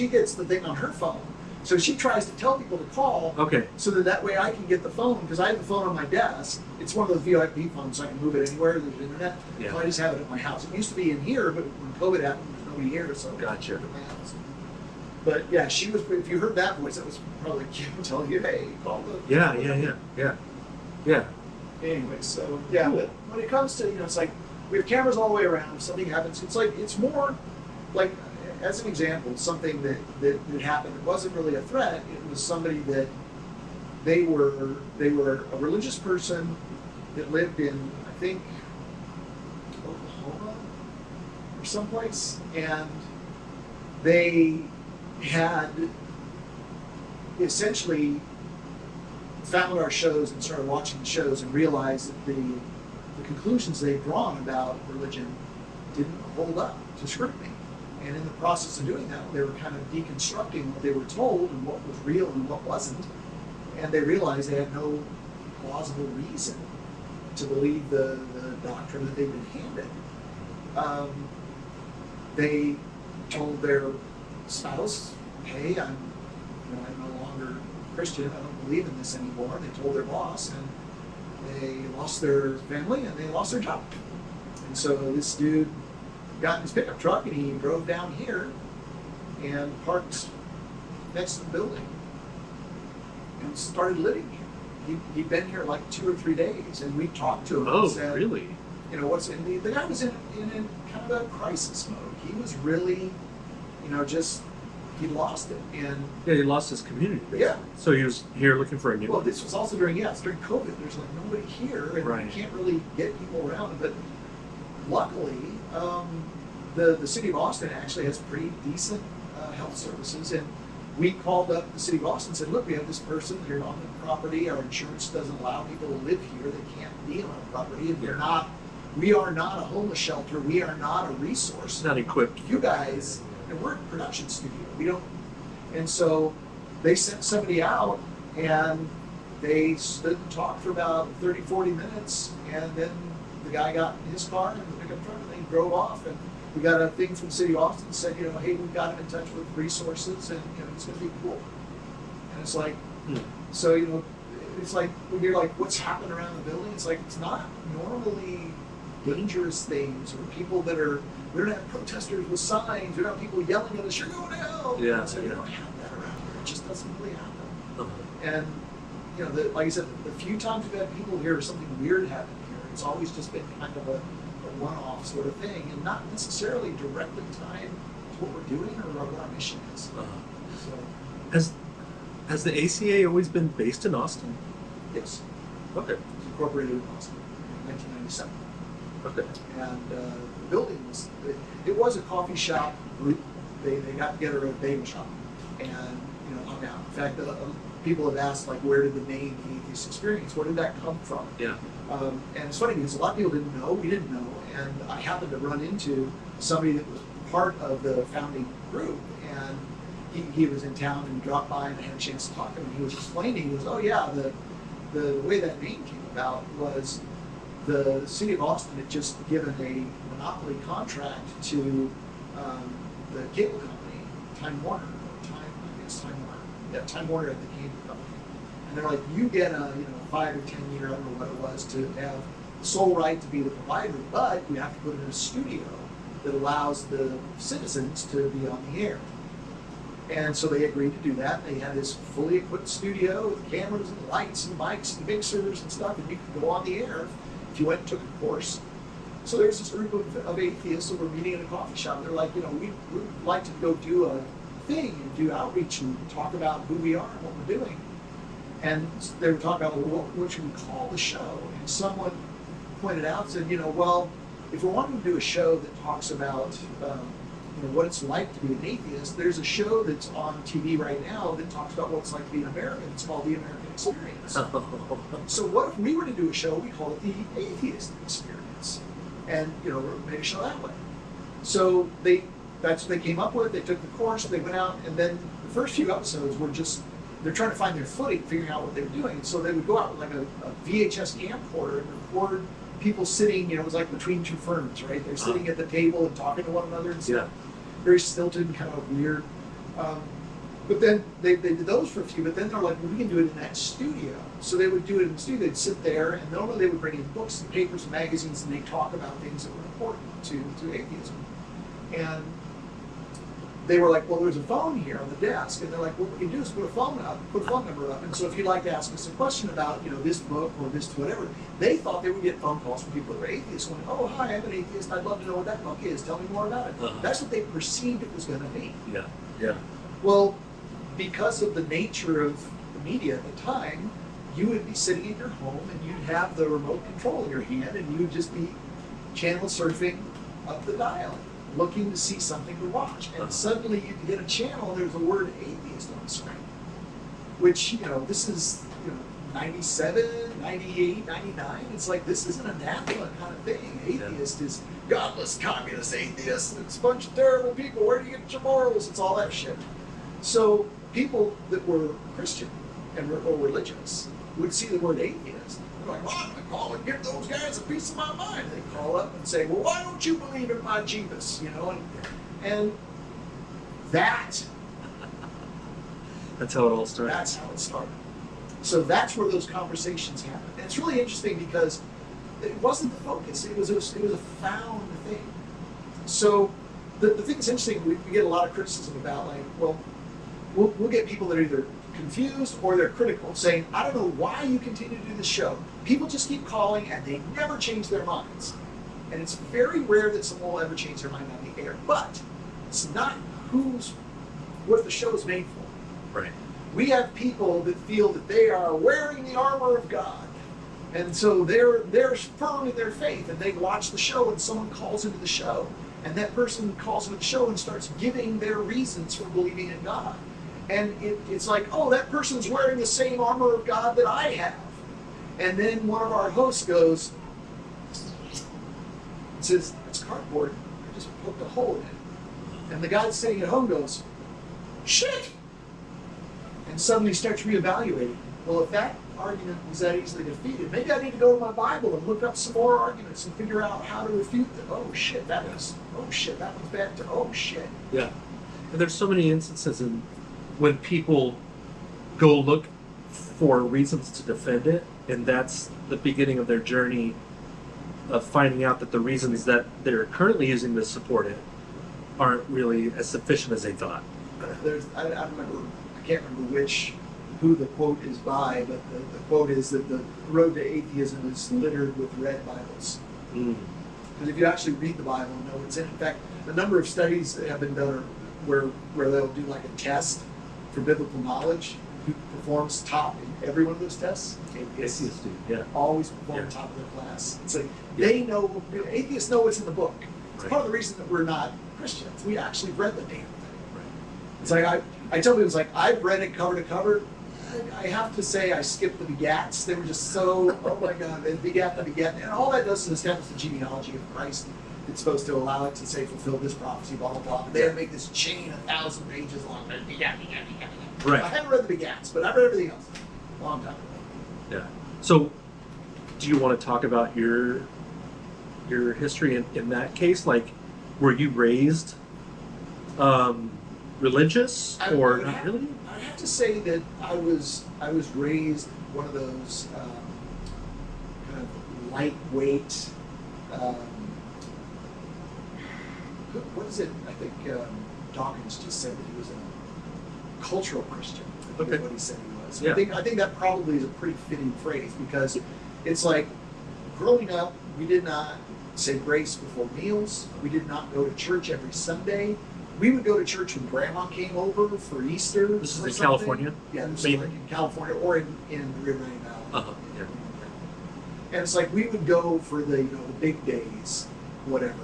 gets the thing on her phone. So she tries to tell people to call. Okay. So that way I can get the phone, because I have the phone on my desk. It's one of those VIP phones, so I can move it anywhere. There's internet. Yeah. So I just have it at my house. It used to be in here, but when COVID happened, there's nobody here, so Gotcha. at my house. But yeah, she was. If you heard that voice, that was probably Kim telling you, "Hey, call the." Yeah. Anyway, so yeah, Cool. but when it comes to it's like we have cameras all the way around. If something happens, it's more like, as an example, something that happened. It wasn't really a threat. It was somebody that they were a religious person that lived in, I think, Oklahoma or someplace, and they had essentially found our shows and started watching the shows and realized that the conclusions they'd drawn about religion didn't hold up to scrutiny. And in the process of doing that, they were kind of deconstructing what they were told and what was real and what wasn't. And they realized they had no plausible reason to believe the doctrine that they'd been handed. They told their spouse, "Hey, I'm no longer Christian. I don't believe in this anymore." They told their boss, and they lost their family and they lost their job. And so this dude got in his pickup truck and he drove down here and parked next to the building and started living here. He'd been here like 2 or 3 days, and we talked to him. Oh, and said, really? The guy was in kind of a crisis mode. He was really, he lost it. And Yeah, he lost his community. Basically. Yeah. So he was here looking for a new this was also during COVID. There's like nobody here, and Right. you can't really get people around. But luckily, the city of Austin actually has pretty decent health services, and we called up the city of Austin and said, look, we have this person here on the property. Our insurance doesn't allow people to live here. They can't be on our property, and we are not a homeless shelter. We are not a resource. Not equipped. You guys, and we're a production studio. We don't, and so they sent somebody out, and they stood and talked for about 30, 40 minutes, and then the guy got in his car and the pickup truck, and they drove off, and we got a thing from the city of Austin that said, hey, we've got him in touch with resources, and it's going to be cool. And it's like, so it's like when you're like, what's happened around the building? It's like, it's not normally dangerous things or people that are. We don't have protesters with signs. We don't have people yelling at us, "You're going to hell." Yeah. So we don't have that around here. It just doesn't really happen. Uh-huh. And like I said, the few times we've had people here, something weird happened here. It's always just been kind of a one-off sort of thing, and not necessarily directly tied to what we're doing or what our mission is. So, has the ACA always been based in Austin? yes, Okay. it was incorporated in Austin in 1997. Okay. And the building it was a coffee shop group. They got together at a bagel shop and hung out. In fact, people have asked, like, where did the name The Atheist Experience, where did that come from? Yeah. And it's funny because a lot of people didn't know, we didn't know, and I happened to run into somebody that was part of the founding group, and he was in town and dropped by, and I had a chance to talk to him, and he was explaining, he goes, oh yeah, the way that name came about was the city of Austin had just given a monopoly contract to the cable company, Time Warner, Time Warner at the cable company. And they're like, you get a 5 or 10 year, I don't know what it was, to have sole right to be the provider, but you have to put it in a studio that allows the citizens to be on the air. And so they agreed to do that. They had this fully equipped studio with cameras and lights and mics and mixers and stuff, and you could go on the air if you went and took a course. So there's this group of atheists that were meeting in a coffee shop. They're like, we'd like to go do a thing and do outreach and talk about who we are and what we're doing. And they were talking about, well, what should we call the show? And someone pointed out, said, well, if we're wanting to do a show that talks about what it's like to be an atheist, there's a show that's on TV right now that talks about what it's like to be an American. It's called The American Experience. So what if we were to do a show, we call it The Atheist Experience, and make a show that way. So that's what they came up with. They took the course, they went out, and then the first few episodes were just, they're trying to find their footing, figuring out what they were doing. And so they would go out with like a VHS camcorder and record people sitting, it was like between two ferns, right? They're sitting at the table and talking to one another and stuff. Yeah. Very stilted and kind of weird. But then they did those for a few, but then they're like, well, we can do it in that studio. So they would do it in the studio, they'd sit there, and normally they would bring in books and papers and magazines, and they talk about things that were important to atheism. And they were like, well, there's a phone here on the desk, and they're like, what we can do is put a phone number up, and so if you'd like to ask us a question about, this book or this whatever, they thought they would get phone calls from people that were atheists going, oh, hi, I'm an atheist, I'd love to know what that book is, tell me more about it. Uh-huh. That's what they perceived it was going to be. Yeah, yeah. Well, because of the nature of the media at the time, you would be sitting in your home, and you'd have the remote control in your hand, and you would just be channel surfing up the dial, looking to see something to watch, and suddenly you hit a channel and there's a word atheist on the screen, which, this is 97, 98, 99. It's like, this isn't an anathema kind of thing. Atheist is godless, communist, atheist, it's a bunch of terrible people, where do you get your morals? It's all that shit. So people that were Christian or religious would see the word atheist. They're like, well, I'm going to call and give those guys a piece of my mind. They call up and say, well, why don't you believe in my Jeebus? And that. That's how it all started. That's how it started. So that's where those conversations happened. And it's really interesting because it wasn't the focus. It was a found thing. So the thing that's interesting, we get a lot of criticism about, like, well, we'll get people that are either confused or they're critical, saying, I don't know why you continue to do this show. People just keep calling and they never change their minds. And it's very rare that someone will ever change their mind on the air. But it's not what the show is made for. Right. We have people that feel that they are wearing the armor of God. And so they're firm in their faith, and they watch the show, and someone calls into the show, and that person calls into the show and starts giving their reasons for believing in God. And it's like, oh, that person's wearing the same armor of God that I have. And then one of our hosts goes, says, it's cardboard. I just poked a hole in it. And the guy sitting at home goes, shit! And suddenly starts reevaluating. Well, if that argument was that easily defeated, maybe I need to go to my Bible and look up some more arguments and figure out how to refute them. Oh shit, that one's bad too. Oh shit. Yeah. And there's so many instances in when people go look for reasons to defend it, and that's the beginning of their journey of finding out that the reasons that they're currently using to support it aren't really as sufficient as they thought. I can't remember who the quote is by, but the quote is that the road to atheism is littered with red Bibles. Because if you actually read the Bible and know what's in fact, a number of studies that have been done where they'll do like a test for biblical knowledge. Who performs top in every one of those tests? Atheists do, yeah. Always perform top of their class. It's like they know, atheists know what's in the book. It's part of the reason that we're not Christians. We actually read the damn thing. It's like I tell people, it's like I've read it cover to cover. I have to say I skipped the begats. They were just so, oh my God, and begat the begat. And all that does is establish the genealogy of Christ. It's supposed to allow it to say, fulfill this prophecy, blah, blah, blah. But they have to make this chain 1,000 pages long. Begat. Right. I haven't read the begats, but I've read everything else. Long time ago. Yeah. So, do you want to talk about your history in that case? Like, were you raised religious or not really? I have to say that I was raised one of those kind of lightweight. What is it? I think Dawkins just said that he was a cultural Christian. I think is what he said he was. Yeah. I think that probably is a pretty fitting phrase, because it's like growing up, we did not say grace before meals. We did not go to church every Sunday. We would go to church when Grandma came over for Easter. This is in California? Yeah, this is like in California or in Rio Grande Valley. Uh-huh. Yeah. And it's like we would go for the the big days, whatever.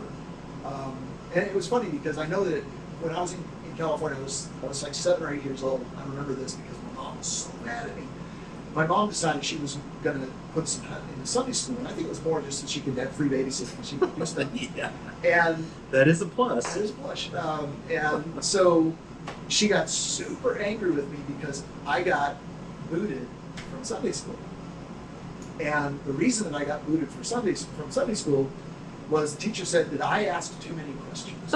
And it was funny because I know that when I was in California, I was like 7 or 8 years old. I remember this because my mom was so mad at me. My mom decided she was going to put some into Sunday school, and I think it was more just that she could have free babysitting. She could do stuff. Yeah. And that is a plus. That is a plus. And so she got super angry with me because I got booted from Sunday school. And the reason that I got booted from Sunday school was the teacher said that I asked too many questions.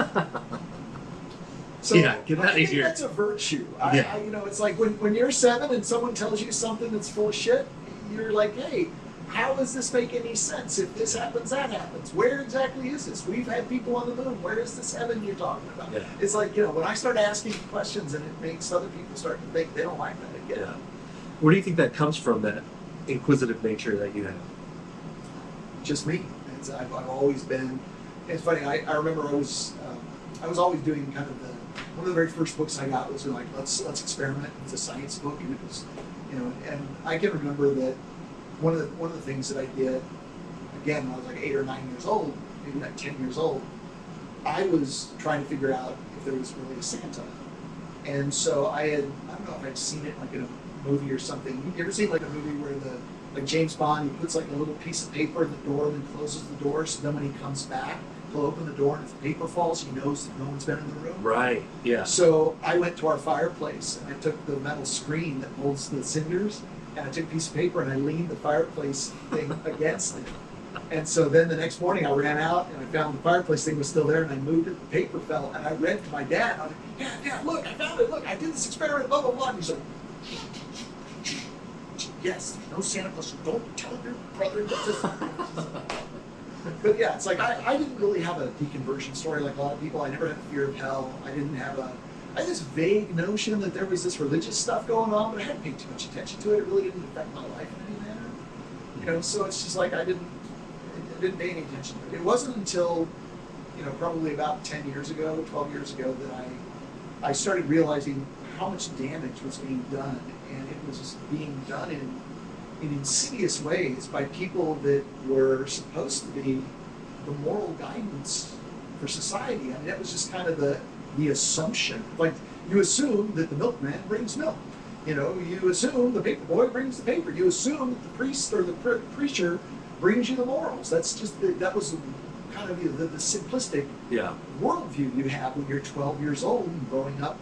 So yeah, get out of I think here. that's a virtue. Yeah. It's like when you're 7 and someone tells you something that's full of shit, you're like, hey, how does this make any sense? If this happens, that happens. Where exactly is this? We've had people on the moon. Where is this heaven you're talking about? Yeah. It's like, when I start asking questions and it makes other people start to think they don't like that again. Yeah. Where do you think that comes from, that inquisitive nature that you have? Just me. I've always been. It's funny. I remember I was always doing kind of one of the very first books I got was like let's experiment. It's a science book, and it was and I can remember that one of the things that I did again when I was like 8 or 9 years old, maybe like 10 years old, I was trying to figure out if there was really a Santa. And so I don't know if I'd seen it like in a movie or something. You ever seen like a movie where like James Bond, he puts like a little piece of paper in the door and then closes the door, so then when he comes back, he'll open the door and if the paper falls, he knows that no one's been in the room. Right, yeah. So I went to our fireplace and I took the metal screen that holds the cinders and I took a piece of paper and I leaned the fireplace thing against it. And so then the next morning I ran out and I found the fireplace thing was still there and I moved it, the paper fell, and I read to my dad. I was like, Dad, look, I found it, look, I did this experiment, blah, blah, blah. And he's like, yes, no Santa Claus, don't tell your brother this. But yeah, it's like I didn't really have a deconversion story like a lot of people. I never had a fear of hell. I had this vague notion that there was this religious stuff going on, but I hadn't paid too much attention to it. It really didn't affect my life in any manner. So it's just like I didn't pay any attention to it. It wasn't until, probably about 10 years ago, 12 years ago that I started realizing how much damage was being done, and it was being done in insidious ways by people that were supposed to be the moral guidance for society. I mean, that was just kind of the assumption. Like, you assume that the milkman brings milk. You know, you assume the paper boy brings the paper. You assume that the priest or the preacher brings you the morals. That's just that was kind of the simplistic worldview you have when you're 12 years old and growing up.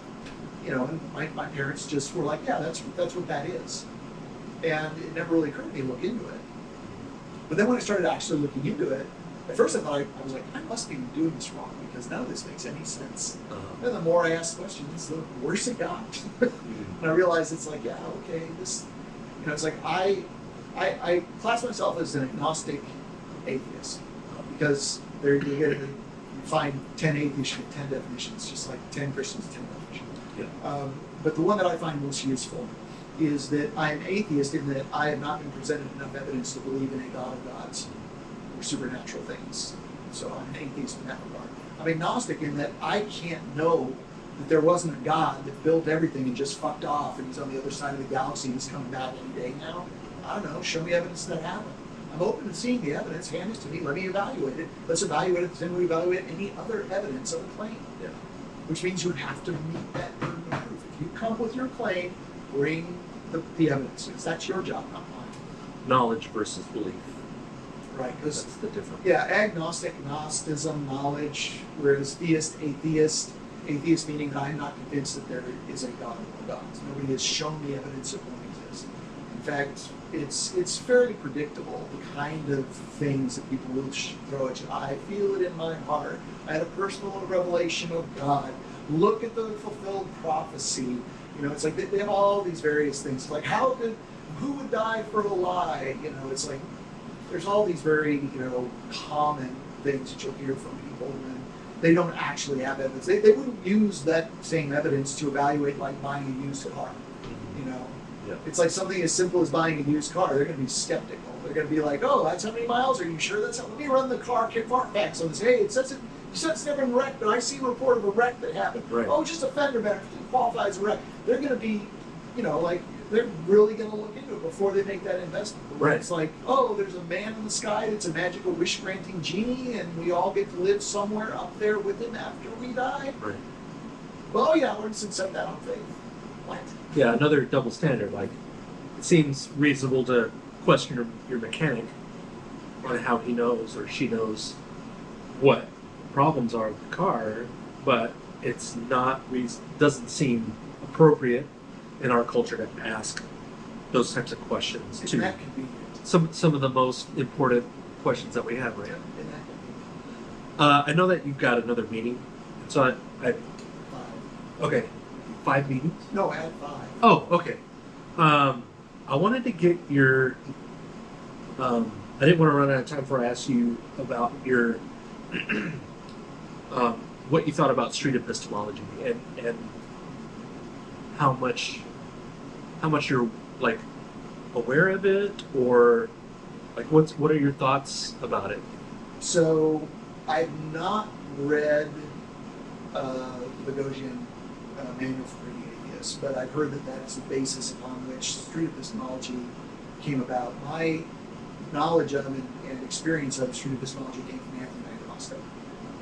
You know, and my parents just were like, yeah, that's what that is. And it never really occurred to me to look into it. But then when I started actually looking into it, at first I thought I was like, I must be doing this wrong because none of this makes any sense. And the more I asked questions, the worse it got. And I realized it's like, yeah, okay, this, you know, it's like I class myself as an agnostic atheist because there you find 10 atheists, you get 10 definitions, just like 10 Christians, 10 definitions. Yeah. But the one that I find most useful is that I am atheist in that I have not been presented enough evidence to believe in a God of gods or supernatural things. So I'm an atheist in that regard. I'm agnostic in that I can't know that there wasn't a God that built everything and just fucked off and he's on the other side of the galaxy and he's coming back any day now. I don't know, show me evidence that happened. I'm open to seeing the evidence, hand it to me, let me evaluate it. Let's evaluate it the same way we evaluate any other evidence of a claim. Yeah. Which means you have to meet that burden of proof. If you come with your claim, bring the evidence, because that's your job, not mine. Knowledge versus belief. Right, because that's the difference. Yeah, agnostic, Gnosticism, knowledge, whereas theist, atheist. Atheist meaning that I'm not convinced that there is a God or gods. Nobody has shown me evidence that one exists. In fact, it's fairly predictable the kind of things that people will throw at you. I feel it in my heart. I had a personal revelation of God. Look at the fulfilled prophecy. You know, it's like they have all these various things. Like, who would die for a lie? You know, it's like there's all these very, you know, common things that you'll hear from people, and they don't actually have evidence. They wouldn't use that same evidence to evaluate like buying a used car. You know, it's like something as simple as buying a used car. They're going to be skeptical. They're going to be like, "Oh, that's how many miles? Are you sure that's how?" Let me run the car Carfax on this. Hey, it says it. You said it's never been wrecked, but I see a report of a wreck that happened. Right. Oh, just a fender bender. It qualifies as a wreck. They're going to be, you know, like, they're really going to look into it before they make that investment. Right. It's like, oh, there's a man in the sky that's a magical wish-granting genie, and we all get to live somewhere up there with him after we die. Right. Well, yeah, we're just accept that on faith. What? Yeah, another double standard. Like, it seems reasonable to question your mechanic on how he knows or she knows what problems are with the car, but it's not, doesn't seem appropriate in our culture to ask those types of questions. Isn't that convenient? Some of the most important questions that we have, right? I know that you've got another meeting, so I 5 meetings? No, I had 5. Oh, okay. I wanted to get your. I didn't want to run out of time before I asked you about your. What you thought about street epistemology and how much you're like aware of it, or like what are your thoughts about it? So I've not read the Boghossian Manual for Creating Atheists, but I've heard that that's the basis upon which street epistemology came about. My knowledge of and experience of street epistemology came from Anthony Costa.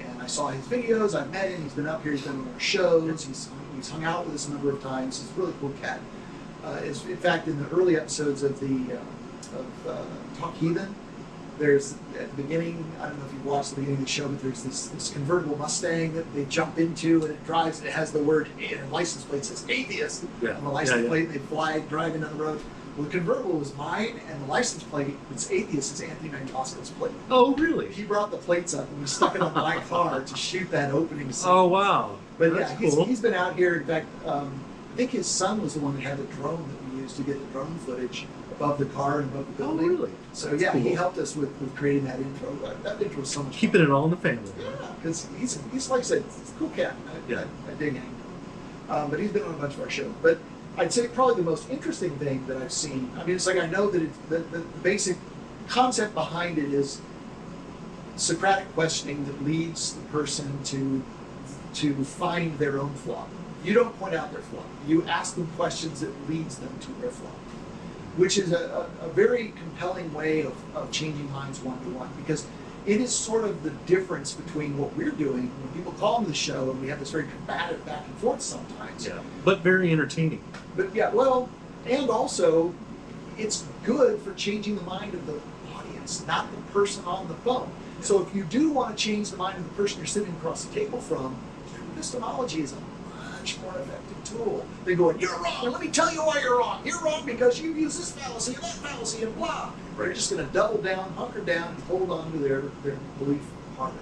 And I saw his videos, I've met him, he's been up here, he's been on our shows, he's hung out with us a number of times. He's a really cool cat. In fact, in the early episodes of Talk Heathen, there's at the beginning, I don't know if you've watched the beginning of the show, but there's this convertible Mustang that they jump into, and it drives, it has the word, license plate says atheist on the license plate, and they fly, driving down the road. Well, the convertible was mine, and the license plate that's atheist is Anthony Van Gogha's plate. Oh, really? He brought the plates up, and we stuck it on my car to shoot that opening scene. Oh, wow. But that's cool. He's been out here. In fact, I think his son was the one that had the drone that we used to get the drone footage above the car and above the building. Oh, really? So, that's cool. He helped us with creating that intro. That intro was so much Keeping fun. It all in the family. Yeah, because he's like I said, he's a cool cat. I dig him. But he's been on a bunch of our shows. But I'd say probably the most interesting thing that I've seen, I mean, it's like I know that the basic concept behind it is Socratic questioning that leads the person to find their own flaw. You don't point out their flaw. You ask them questions that leads them to their flaw. which is a very compelling way of changing minds one-to-one, because it is sort of the difference between what we're doing when people call on the show and we have this very combative back and forth sometimes. Yeah, but very entertaining. But yeah, well, and also it's good for changing the mind of the audience, not the person on the phone. So if you do want to change the mind of the person you're sitting across the table from, epistemology is a much more effective tool than going, you're wrong, and let me tell you why you're wrong. You're wrong because you use this fallacy and that fallacy and blah. They're just going to double down, hunker down, and hold on to their belief harder.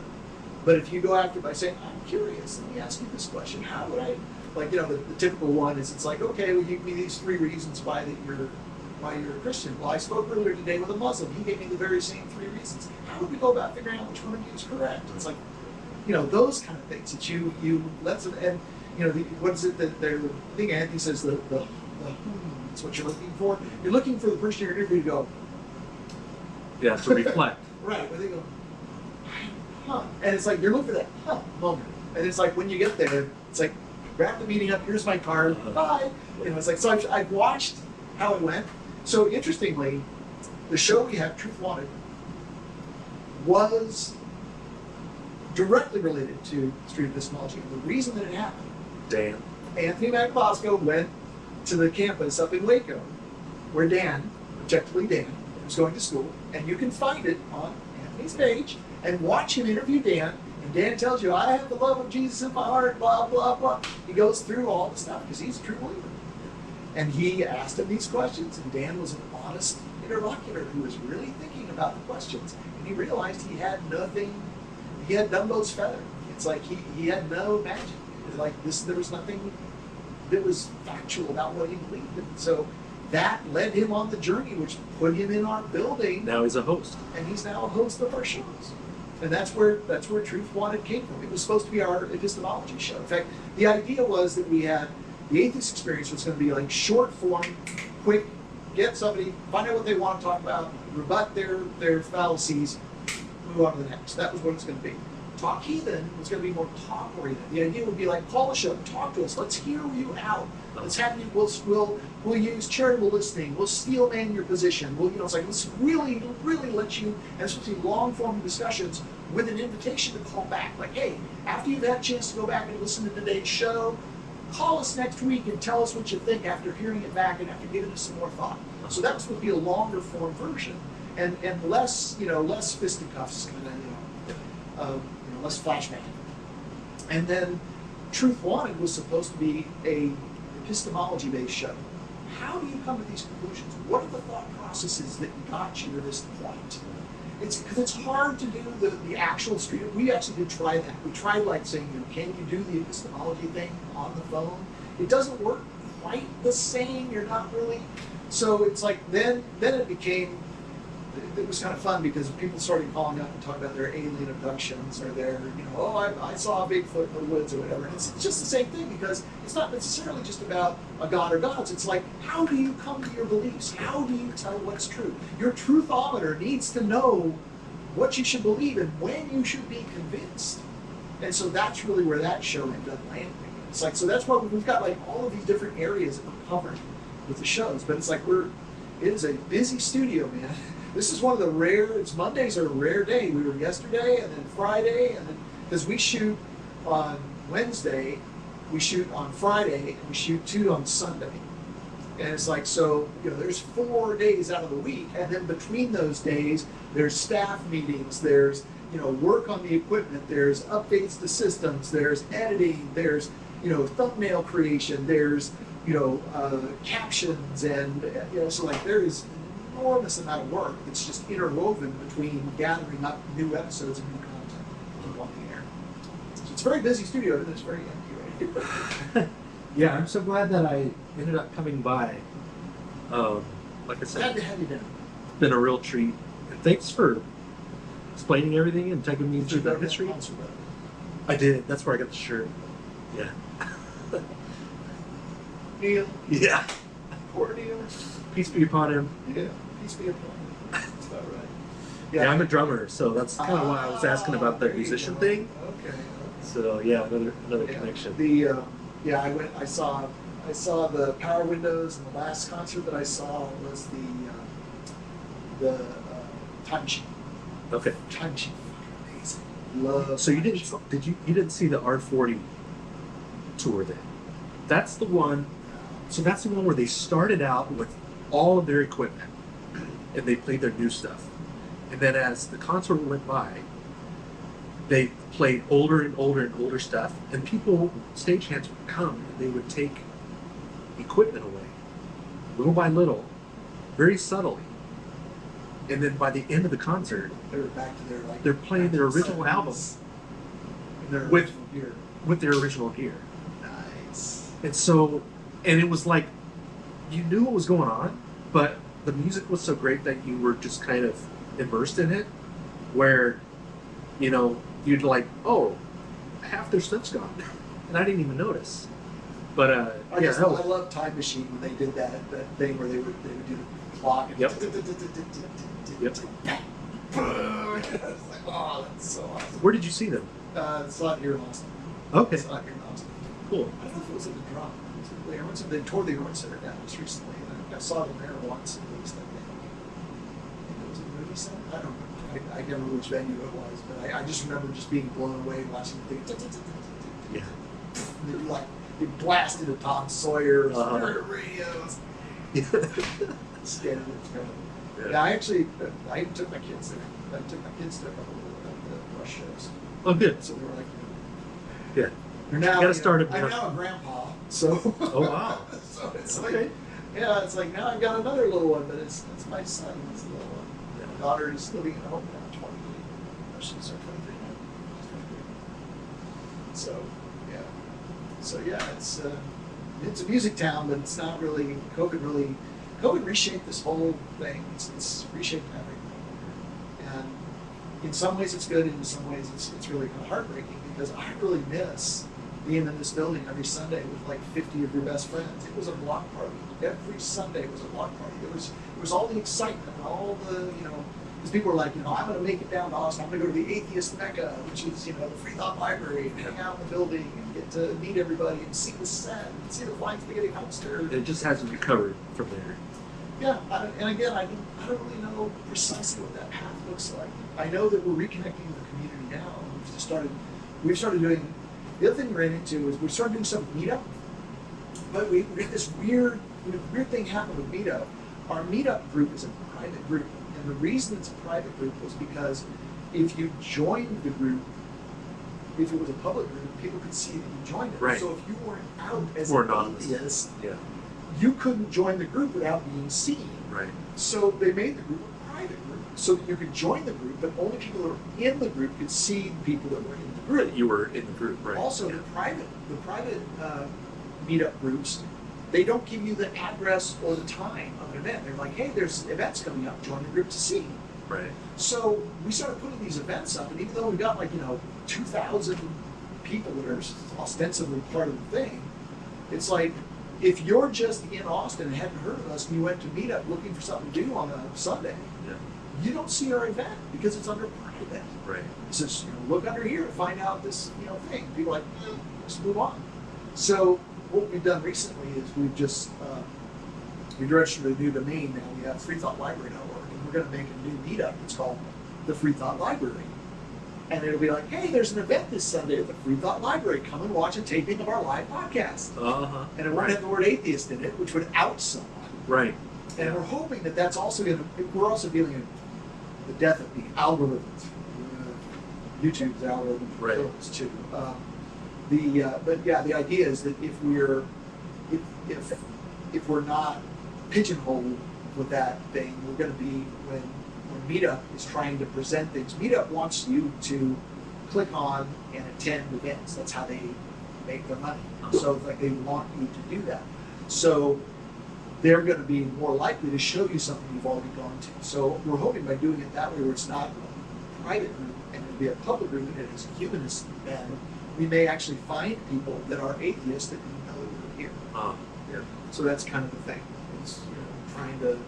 But if you go after by saying, I'm curious, let me ask you this question. How would I, like, you know, the typical one is, it's like, okay, well, you give me these 3 reasons why you're a Christian. Well, I spoke earlier today with a Muslim. He gave me the very same 3 reasons. How would we go about figuring out which one of you is correct? It's like, you know, those kind of things that you let them, and, you know, what is it that they're, I think Anthony says that's what you're looking for. You're looking for the person you're interviewing to go, yeah, to reflect. Right, where they go, huh. And it's like, you're looking for that huh moment. And it's like, when you get there, it's like, wrap the meeting up, here's my card, bye. You know, it's like, so I've watched how it went. So interestingly, the show we have, Truth Wanted, was directly related to street epistemology. And the reason that it happened, Dan. Anthony MacBosco went to the campus up in Waco, where Dan, objectively Dan, was going to school, and you can find it on Anthony's page and watch him interview Dan. And Dan tells you, I have the love of Jesus in my heart, blah, blah, blah. He goes through all the stuff because he's a true believer. And he asked him these questions, and Dan was an honest interlocutor who was really thinking about the questions. And he realized he had nothing, he had Dumbo's feather. It's like he had no magic. It's like there was nothing that was factual about what he believed in. So that led him on the journey, which put him in our building. Now he's a host. And he's now a host of our shows. And that's where Truth Wanted came from. It was supposed to be our epistemology show. In fact, the idea was that we had the Atheist Experience was going to be like short form, quick, get somebody, find out what they want to talk about, rebut their fallacies, move on to the next. That was what it was going to be. Talk Heathen was going to be more talk oriented. The idea would be like, call the show, talk to us, let's hear you out. Let's have you, we'll use charitable listening, we'll steel man your position. We'll, you know, it's like, let's really let you, and it's supposed to be long form discussions with an invitation to call back. Like, hey, after you've had a chance to go back and listen to today's show, call us next week and tell us what you think after hearing it back and after giving us some more thought. So that was supposed to be a longer form version and less, you know, less fisticuffs, kind of, less flashback. And then Truth Wanted was supposed to be a epistemology-based show. How do you come to these conclusions? What are the thought processes that got you to this point? It's because it's hard to do the actual street. We actually did try that. We tried like saying, you know, can you do the epistemology thing on the phone? It doesn't work quite the same. You're not really. So it's like then it became. It was kind of fun because people started calling up and talking about their alien abductions or their, you know, oh, I saw a Bigfoot in the woods or whatever. And it's just the same thing because it's not necessarily just about a god or gods. It's like, how do you come to your beliefs? How do you tell what's true? Your truthometer needs to know what you should believe and when you should be convinced. And so that's really where that show ended up landing. It's like, so that's why we've got like all of these different areas that we're covering with the shows. But it's like it is a busy studio, man. This is one of the rare, Mondays are a rare day. We were yesterday and then Friday, and then, because we shoot on Wednesday, we shoot on Friday, and we shoot 2 on Sunday. And it's like, so, you know, there's 4 days out of the week, and then between those days, there's staff meetings, there's, you know, work on the equipment, there's updates to systems, there's editing, there's, you know, thumbnail creation, there's, you know, captions, and, you know, so like there is enormous amount of work that's just interwoven between gathering up new episodes and new content on the air. So it's a very busy studio, and it's very empty right here. Yeah, I'm so glad that I ended up coming by. Like I said, Glad to have you down. it's been a real treat. And thanks for explaining everything and taking me through that history. I did. That's where I got the shirt. Yeah. Neil. Yeah. Poor Neil. Peace be upon him. Yeah. Peace be upon him. That's about right. Yeah, I'm a drummer, so that's kind of why I was asking about the musician thing. Okay. So yeah, another connection. I I saw the Power Windows, and the last concert that I saw was the Time Machine. Okay. Time Machine, amazing. Love. So you Time didn't Machine. you didn't see the R40 tour then? That's the one. So that's the one where they started out with all of their equipment and they played their new stuff. And then as the concert went by, they played older and older and older stuff, and people, stagehands would come and they would take equipment away, little by little, very subtly. And then by the end of the concert, They were back to their they're playing their original album their with- original gear. with their original gear. Nice. And so, and it was like, you knew what was going on, but the music was so great that you were just kind of immersed in it, where, you know, you'd like, oh, half their stuff's gone, and I didn't even notice. But I yeah, that was, love Time Machine when they did that thing where they would do the clock and Yep. Yep. Oh, that's so awesome. where did you see them? It's not here in Austin. Okay, It's not here in Austin. cool. I don't know if it was in the drop. They toured the Orange Center down just recently, and I saw them there once at least. I think it was a movie center. I don't know. I can't remember which venue it was, but I just remember just being blown away watching the thing. Yeah. And they blasted a Tom Sawyer, Uh-huh. radios. Standing Yeah. Yeah, I even took my kids there. I took my kids to a couple of the Rush shows. Oh, good. So they were like, Yeah. they're now. Gotta start it I'm now. now a grandpa, so. Oh wow. So it's Okay. like, yeah, it's like now I've got another little one, but it's my son. It's the little one. Yeah. My daughter is living at home now, 28. She's 23 now. She's 23. So yeah, it's a music town, but it's not really. COVID reshaped this whole thing. It's reshaped everything, and in some ways it's good, and in some ways it's really kind of heartbreaking because I really miss being in this building every Sunday with like 50 of your best friends. It was a block party. Every Sunday was a block party. It was all the excitement, all the, because people were like, I'm going to make it down to Austin. I'm going to go to the Atheist Mecca, which is, the Freethought Library, and hang out in the building and get to meet everybody and see the set and see the Flying Spaghetti Monster. It just hasn't recovered from there. Yeah, and again, I don't really know precisely what that path looks like. I know that we're reconnecting with the community now. We've started doing. The other thing we ran into is we started doing stuff with Meetup, but we had this weird thing happen with Meetup. Our Meetup group is a private group, and the reason it's a private group was because if you joined the group, if it was a public group, people could see that you joined it. Right. So if you weren't out as Or an anonymous. atheist, Yeah. you couldn't join the group without being seen. Right. So they made the group a private group, so that you could join the group, but only people that were in the group could see people that were in the group. You were in the group, right? Also, Yeah. the private meetup groups, they don't give you the address or the time of an event. They're like, hey, there's events coming up. Join the group to see. Right. So we started putting these events up, and even though we got 2,000 people that are ostensibly part of the thing, it's like if you're just in Austin and hadn't heard of us, and you went to Meetup looking for something to do on a Sunday, Yeah. you don't see our event because it's under private. Right. It says, look under here to find out this, thing. People are like, just move on. So what we've done recently is we've just we registered a new domain now. We have freethoughtlibrary.org, and we're going to make a new meetup. It's called the Freethought Library, and it'll be like, hey, there's an event this Sunday at the Freethought Library. Come and watch a taping of our live podcast. Uh-huh. And it won't have the word atheist in it, which would out someone. Right. And Yeah. we're hoping that that's also going to. We're also dealing with the death of the algorithms. YouTube's algorithm Right. kills too. But yeah, the idea is that if we're not pigeonholed with that thing, we're going to be when Meetup is trying to present things. Meetup wants you to click on and attend events. That's how they make their money. So it's like they want you to do that. So they're going to be more likely to show you something you've already gone to. So we're hoping by doing it that way, where it's not a private group and it'll be a public group and it's a humanist event, we may actually find people that are atheists that didn't know that were here. Yeah. So that's kind of the thing. It's trying to,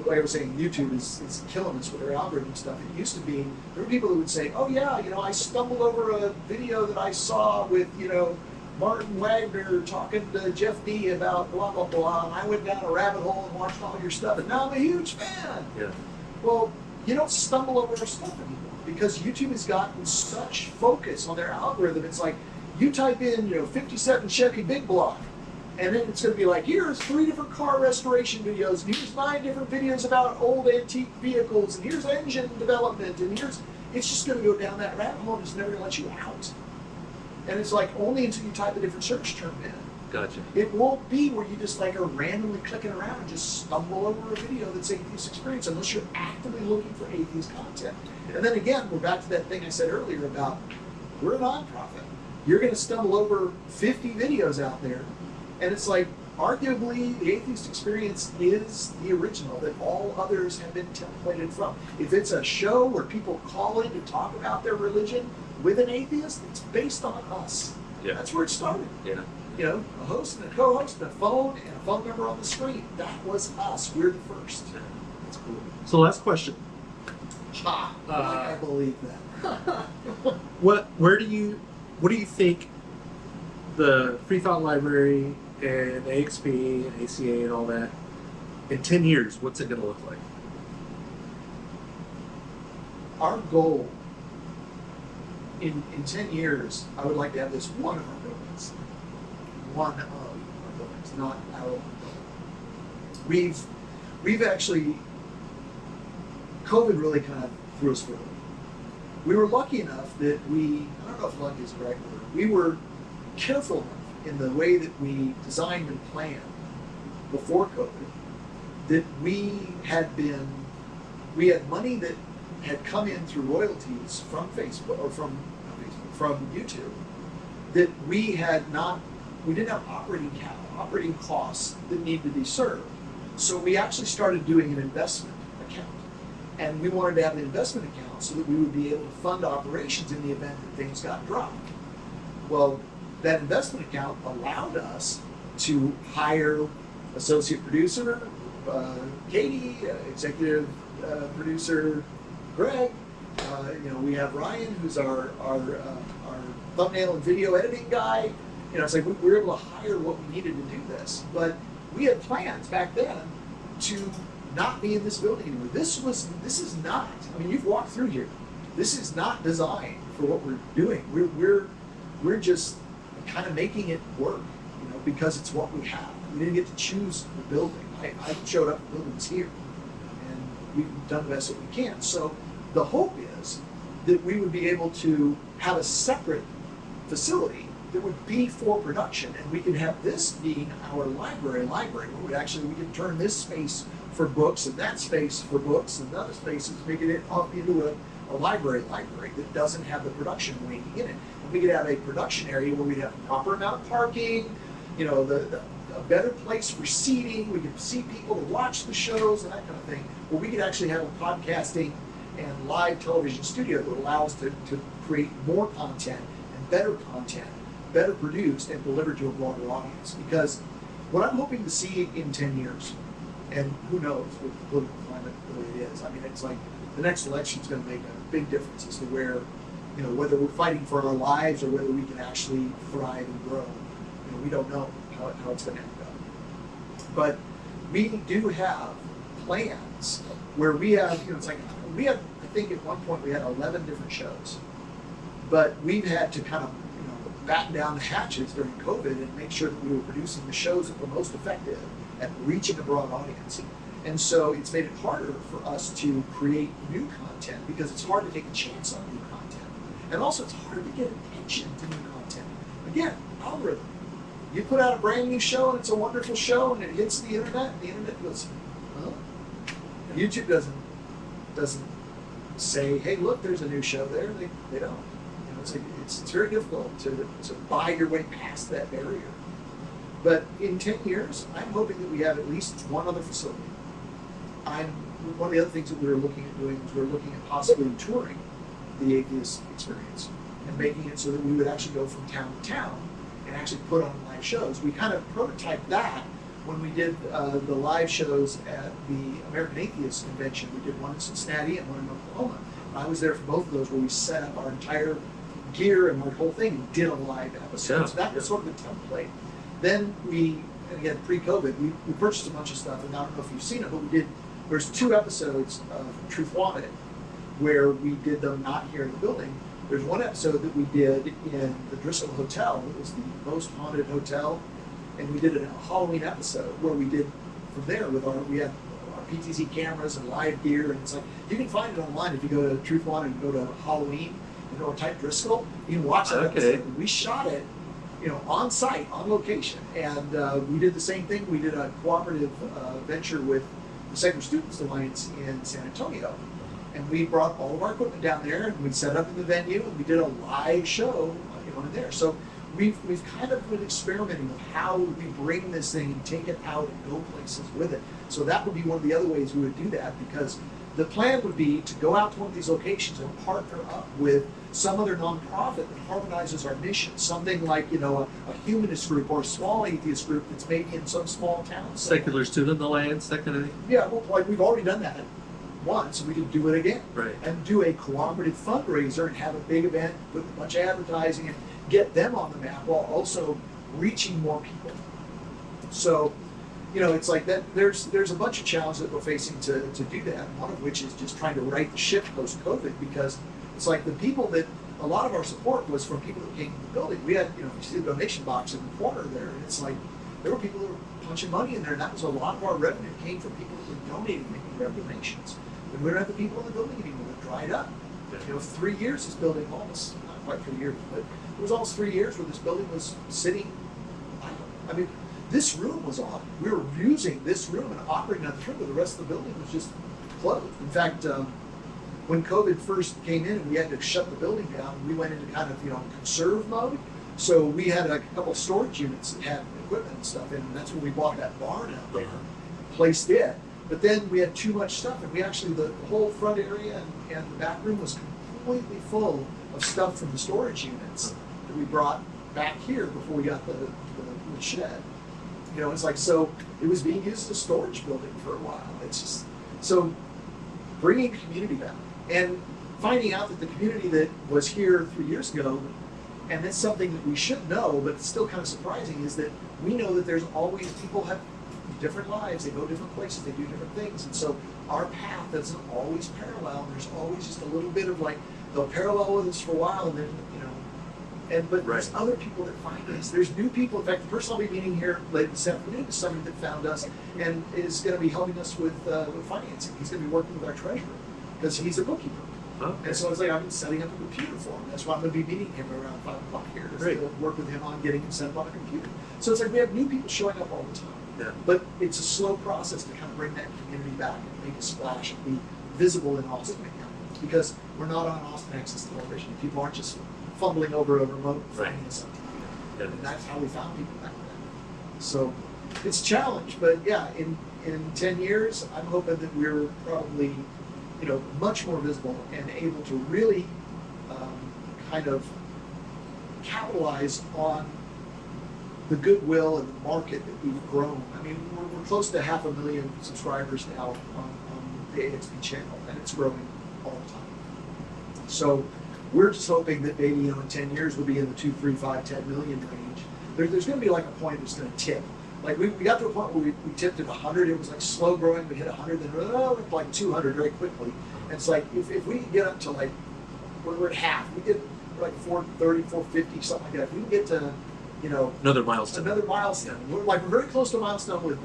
like I was saying, YouTube is killing us with their algorithm stuff. It used to be, there were people who would say, oh yeah, I stumbled over a video that I saw with, Martin Wagner talking to Jeff D about blah, blah, blah, and I went down a rabbit hole and watched all your stuff, and now I'm a huge fan. Yeah. Well, you don't stumble over our stuff anymore because YouTube has gotten such focus on their algorithm. It's like you type in, 57 Chevy Big Block, and then it's going to be like, here's 3 different car restoration videos, and here's 9 different videos about old antique vehicles, and here's engine development, and it's just going to go down that rabbit hole and it's never going to let you out. And it's like only until you type a different search term in. Gotcha. It won't be where you just like are randomly clicking around and just stumble over a video that's atheist experience unless you're actively looking for atheist content. And then again, we're back to that thing I said earlier about we're a nonprofit. You're going to stumble over 50 videos out there, and it's like arguably the atheist experience is the original that all others have been templated from. If it's a show where people call in to talk about their religion with an atheist, it's based on us. Yeah. That's where it started. Yeah. A host and a co-host and a phone number on the screen. That was us. We're the first. That's cool. So last question. Ha! I believe that. What do you think the Freethought Library and AXP and ACA and all that in 10 years, what's it going to look like? Our goal in 10 years, I would like to have this one of our buildings. One of our buildings, not our own building. We've actually, COVID really kind of threw us for a loop. We were lucky enough that I don't know if lucky is the right word, we were careful enough in the way that we designed and planned before COVID that we had money that had come in through royalties from Facebook or from YouTube that we didn't have operating costs that needed to be served. So we actually started doing an investment account, and we wanted to have an investment account so that we would be able to fund operations in the event that things got dropped. Well, that investment account allowed us to hire associate producer Katie, executive producer Greg. We have Ryan, who's our thumbnail and video editing guy. It's like we were able to hire what we needed to do this, but we had plans back then to not be in this building anymore. This is not. I mean, you've walked through here. This is not designed for what we're doing. We're just kind of making it work, because it's what we have. We didn't get to choose the building. I showed up, the building was here, and we've done the best that we can. So the hope is that we would be able to have a separate facility that would be for production, and we could have this being our library where we could turn this space for books and that space for books and other spaces, making it up into a library that doesn't have the production wing in it. And we could have a production area where we'd have a proper amount of parking, a better place for seating. We could see people to watch the shows and that kind of thing. Where we could actually have a podcasting and live television studio that would allow us to create more content and better produced and delivered to a broader audience. Because what I'm hoping to see in 10 years, and who knows with the political climate the way it is, I mean, it's like the next election is going to make a big difference as to where, whether we're fighting for our lives or whether we can actually thrive and grow. We don't know how it's going to end up. But we do have plans where we have, I think at one point we had 11 different shows. But we've had to kind of, batten down the hatches during COVID and make sure that we were producing the shows that were most effective at reaching a broad audience. And so it's made it harder for us to create new content because it's hard to take a chance on new content. And also it's hard to get attention to new content. Again, algorithm. You put out a brand new show and it's a wonderful show and it hits the internet and the internet goes, huh? YouTube doesn't say, hey, look, there's a new show there. They don't. It's very difficult to buy your way past that barrier. But in 10 years, I'm hoping that we have at least one other facility. One of the other things that we were looking at doing is we were looking at possibly touring the atheist experience and making it so that we would actually go from town to town and actually put on live shows. We kind of prototyped that when we did the live shows at the American Atheist Convention. We did one in Cincinnati and one in Oklahoma. I was there for both of those where we set up our entire gear and our whole thing and did a live episode. Yeah, So that was sort of the template. Then we, and again, pre-COVID, we purchased a bunch of stuff, and I don't know if you've seen it, but there's 2 episodes of Truth Wanted where we did them not here in the building. There's one episode that we did in the Driscoll Hotel. It was the most haunted hotel, and we did a Halloween episode where we did from there we had our PTZ cameras and live gear, and it's like, you can find it online if you go to Truth Wanted and go to Halloween and go type Driscoll, you can watch that episode. We shot it, on site, on location, and we did the same thing. We did a cooperative venture with the Sacred Students Alliance in San Antonio. And we brought all of our equipment down there, and we set up in the venue, and we did a live show, in there. So we've kind of been experimenting with how we bring this thing and take it out and go places with it. So that would be one of the other ways we would do that, because the plan would be to go out to one of these locations and partner up with some other nonprofit that harmonizes our mission, something like a humanist group or a small atheist group that's maybe in some small town. Secular Student Alliance, that kind of thing. Yeah, well, like we've already done that once, we could do it again. Right. And do a cooperative fundraiser and have a big event with a bunch of advertising and get them on the map while also reaching more people. So, it's like that. There's a bunch of challenges that we're facing to do that. One of which is just trying to right the ship post-COVID, because it's like the people that a lot of our support was from people that came to the building. We had, you see the donation box in the corner there, and it's like there were people that were punching money in there, and that was a lot of our revenue came from people that were donating, making their donations. And we don't have the people in the building anymore. They're dried up. 3 years this building, almost, not quite 3 years, but it was almost 3 years where this building was sitting idle. I mean, this room was on. We were using this room and operating on this room, but the rest of the building was just closed. In fact, when COVID first came in and we had to shut the building down, we went into kind of, conserve mode. So we had a couple of storage units that had equipment and stuff in, and that's when we bought that barn out there, placed it. But then we had too much stuff, and we actually, the whole front area and the back room was completely full of stuff from the storage units that we brought back here before we got the shed. It's like, so it was being used as a storage building for a while. It's just, so bringing the community back and finding out that the community that was here 3 years ago, and that's something that we should know, but it's still kind of surprising, is that we know that there's always, people have different lives, they go different places, they do different things, and so our path doesn't always parallel, and there's always just a little bit of like, they'll parallel with us for a while, and then, but there's other people that find us. There's new people. In fact, the person I'll be meeting here later this afternoon is somebody that found us and is going to be helping us with financing. He's going to be working with our treasurer because he's a bookkeeper. And so I was like, I've been setting up a computer for him. That's why I'm going to be meeting him around 5 o'clock here to work with him on getting him set up on a computer. So it's like we have new people showing up all the time. Yeah. But it's a slow process to kind of bring that community back and make a splash and be visible in Austin again. Because we're not on Austin Access Television. People aren't just fumbling over a remote finding us on TV. And that's how we found people back then. So it's a challenge, but yeah, in 10 years, I'm hoping that we're probably, much more visible and able to really kind of capitalize on the goodwill and the market that we've grown. I mean, we're close to 500,000 subscribers now on the AXP channel, and it's growing all the time. So we're just hoping that maybe in 10 years we'll be in the 2, 3, 5, 10 million range. There's going to be like a point that's going to tip. Like we got to a point where we tipped at 100. It was like slow growing. We hit 100, then went like 200 very quickly. And it's like if we can get up to like we're at half, we're like 430, 450, something like that. If we can get to another milestone. We're very close to a milestone with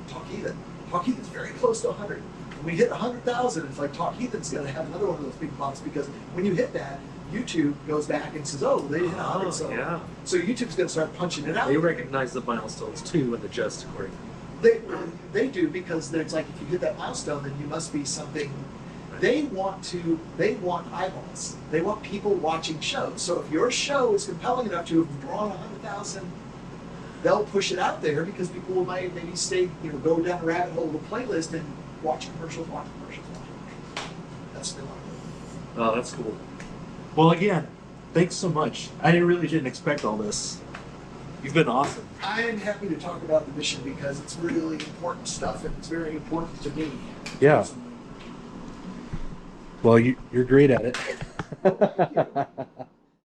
Talk Heathen. Talk Heathen's very close to 100. When we hit 100,000, it's like Talk Heathen's going to have another one of those big pops, because when you hit that, YouTube goes back and says, "Oh, they hit 100." So YouTube's going to start punching it out. They recognize the milestones too, and adjust accordingly. They do, because it's like if you hit that milestone, then you must be something. They want eyeballs. They want people watching shows. So if your show is compelling enough to have drawn 100,000, they'll push it out there, because people will maybe stay, go down a rabbit hole of a playlist and watch commercials. That's the one. Oh, that's cool. Well, again, thanks so much. I really didn't expect all this. You've been awesome. I'm happy to talk about the mission because it's really important stuff, and it's very important to me. Yeah. Personally. Well, you're great at it. Well, thank you.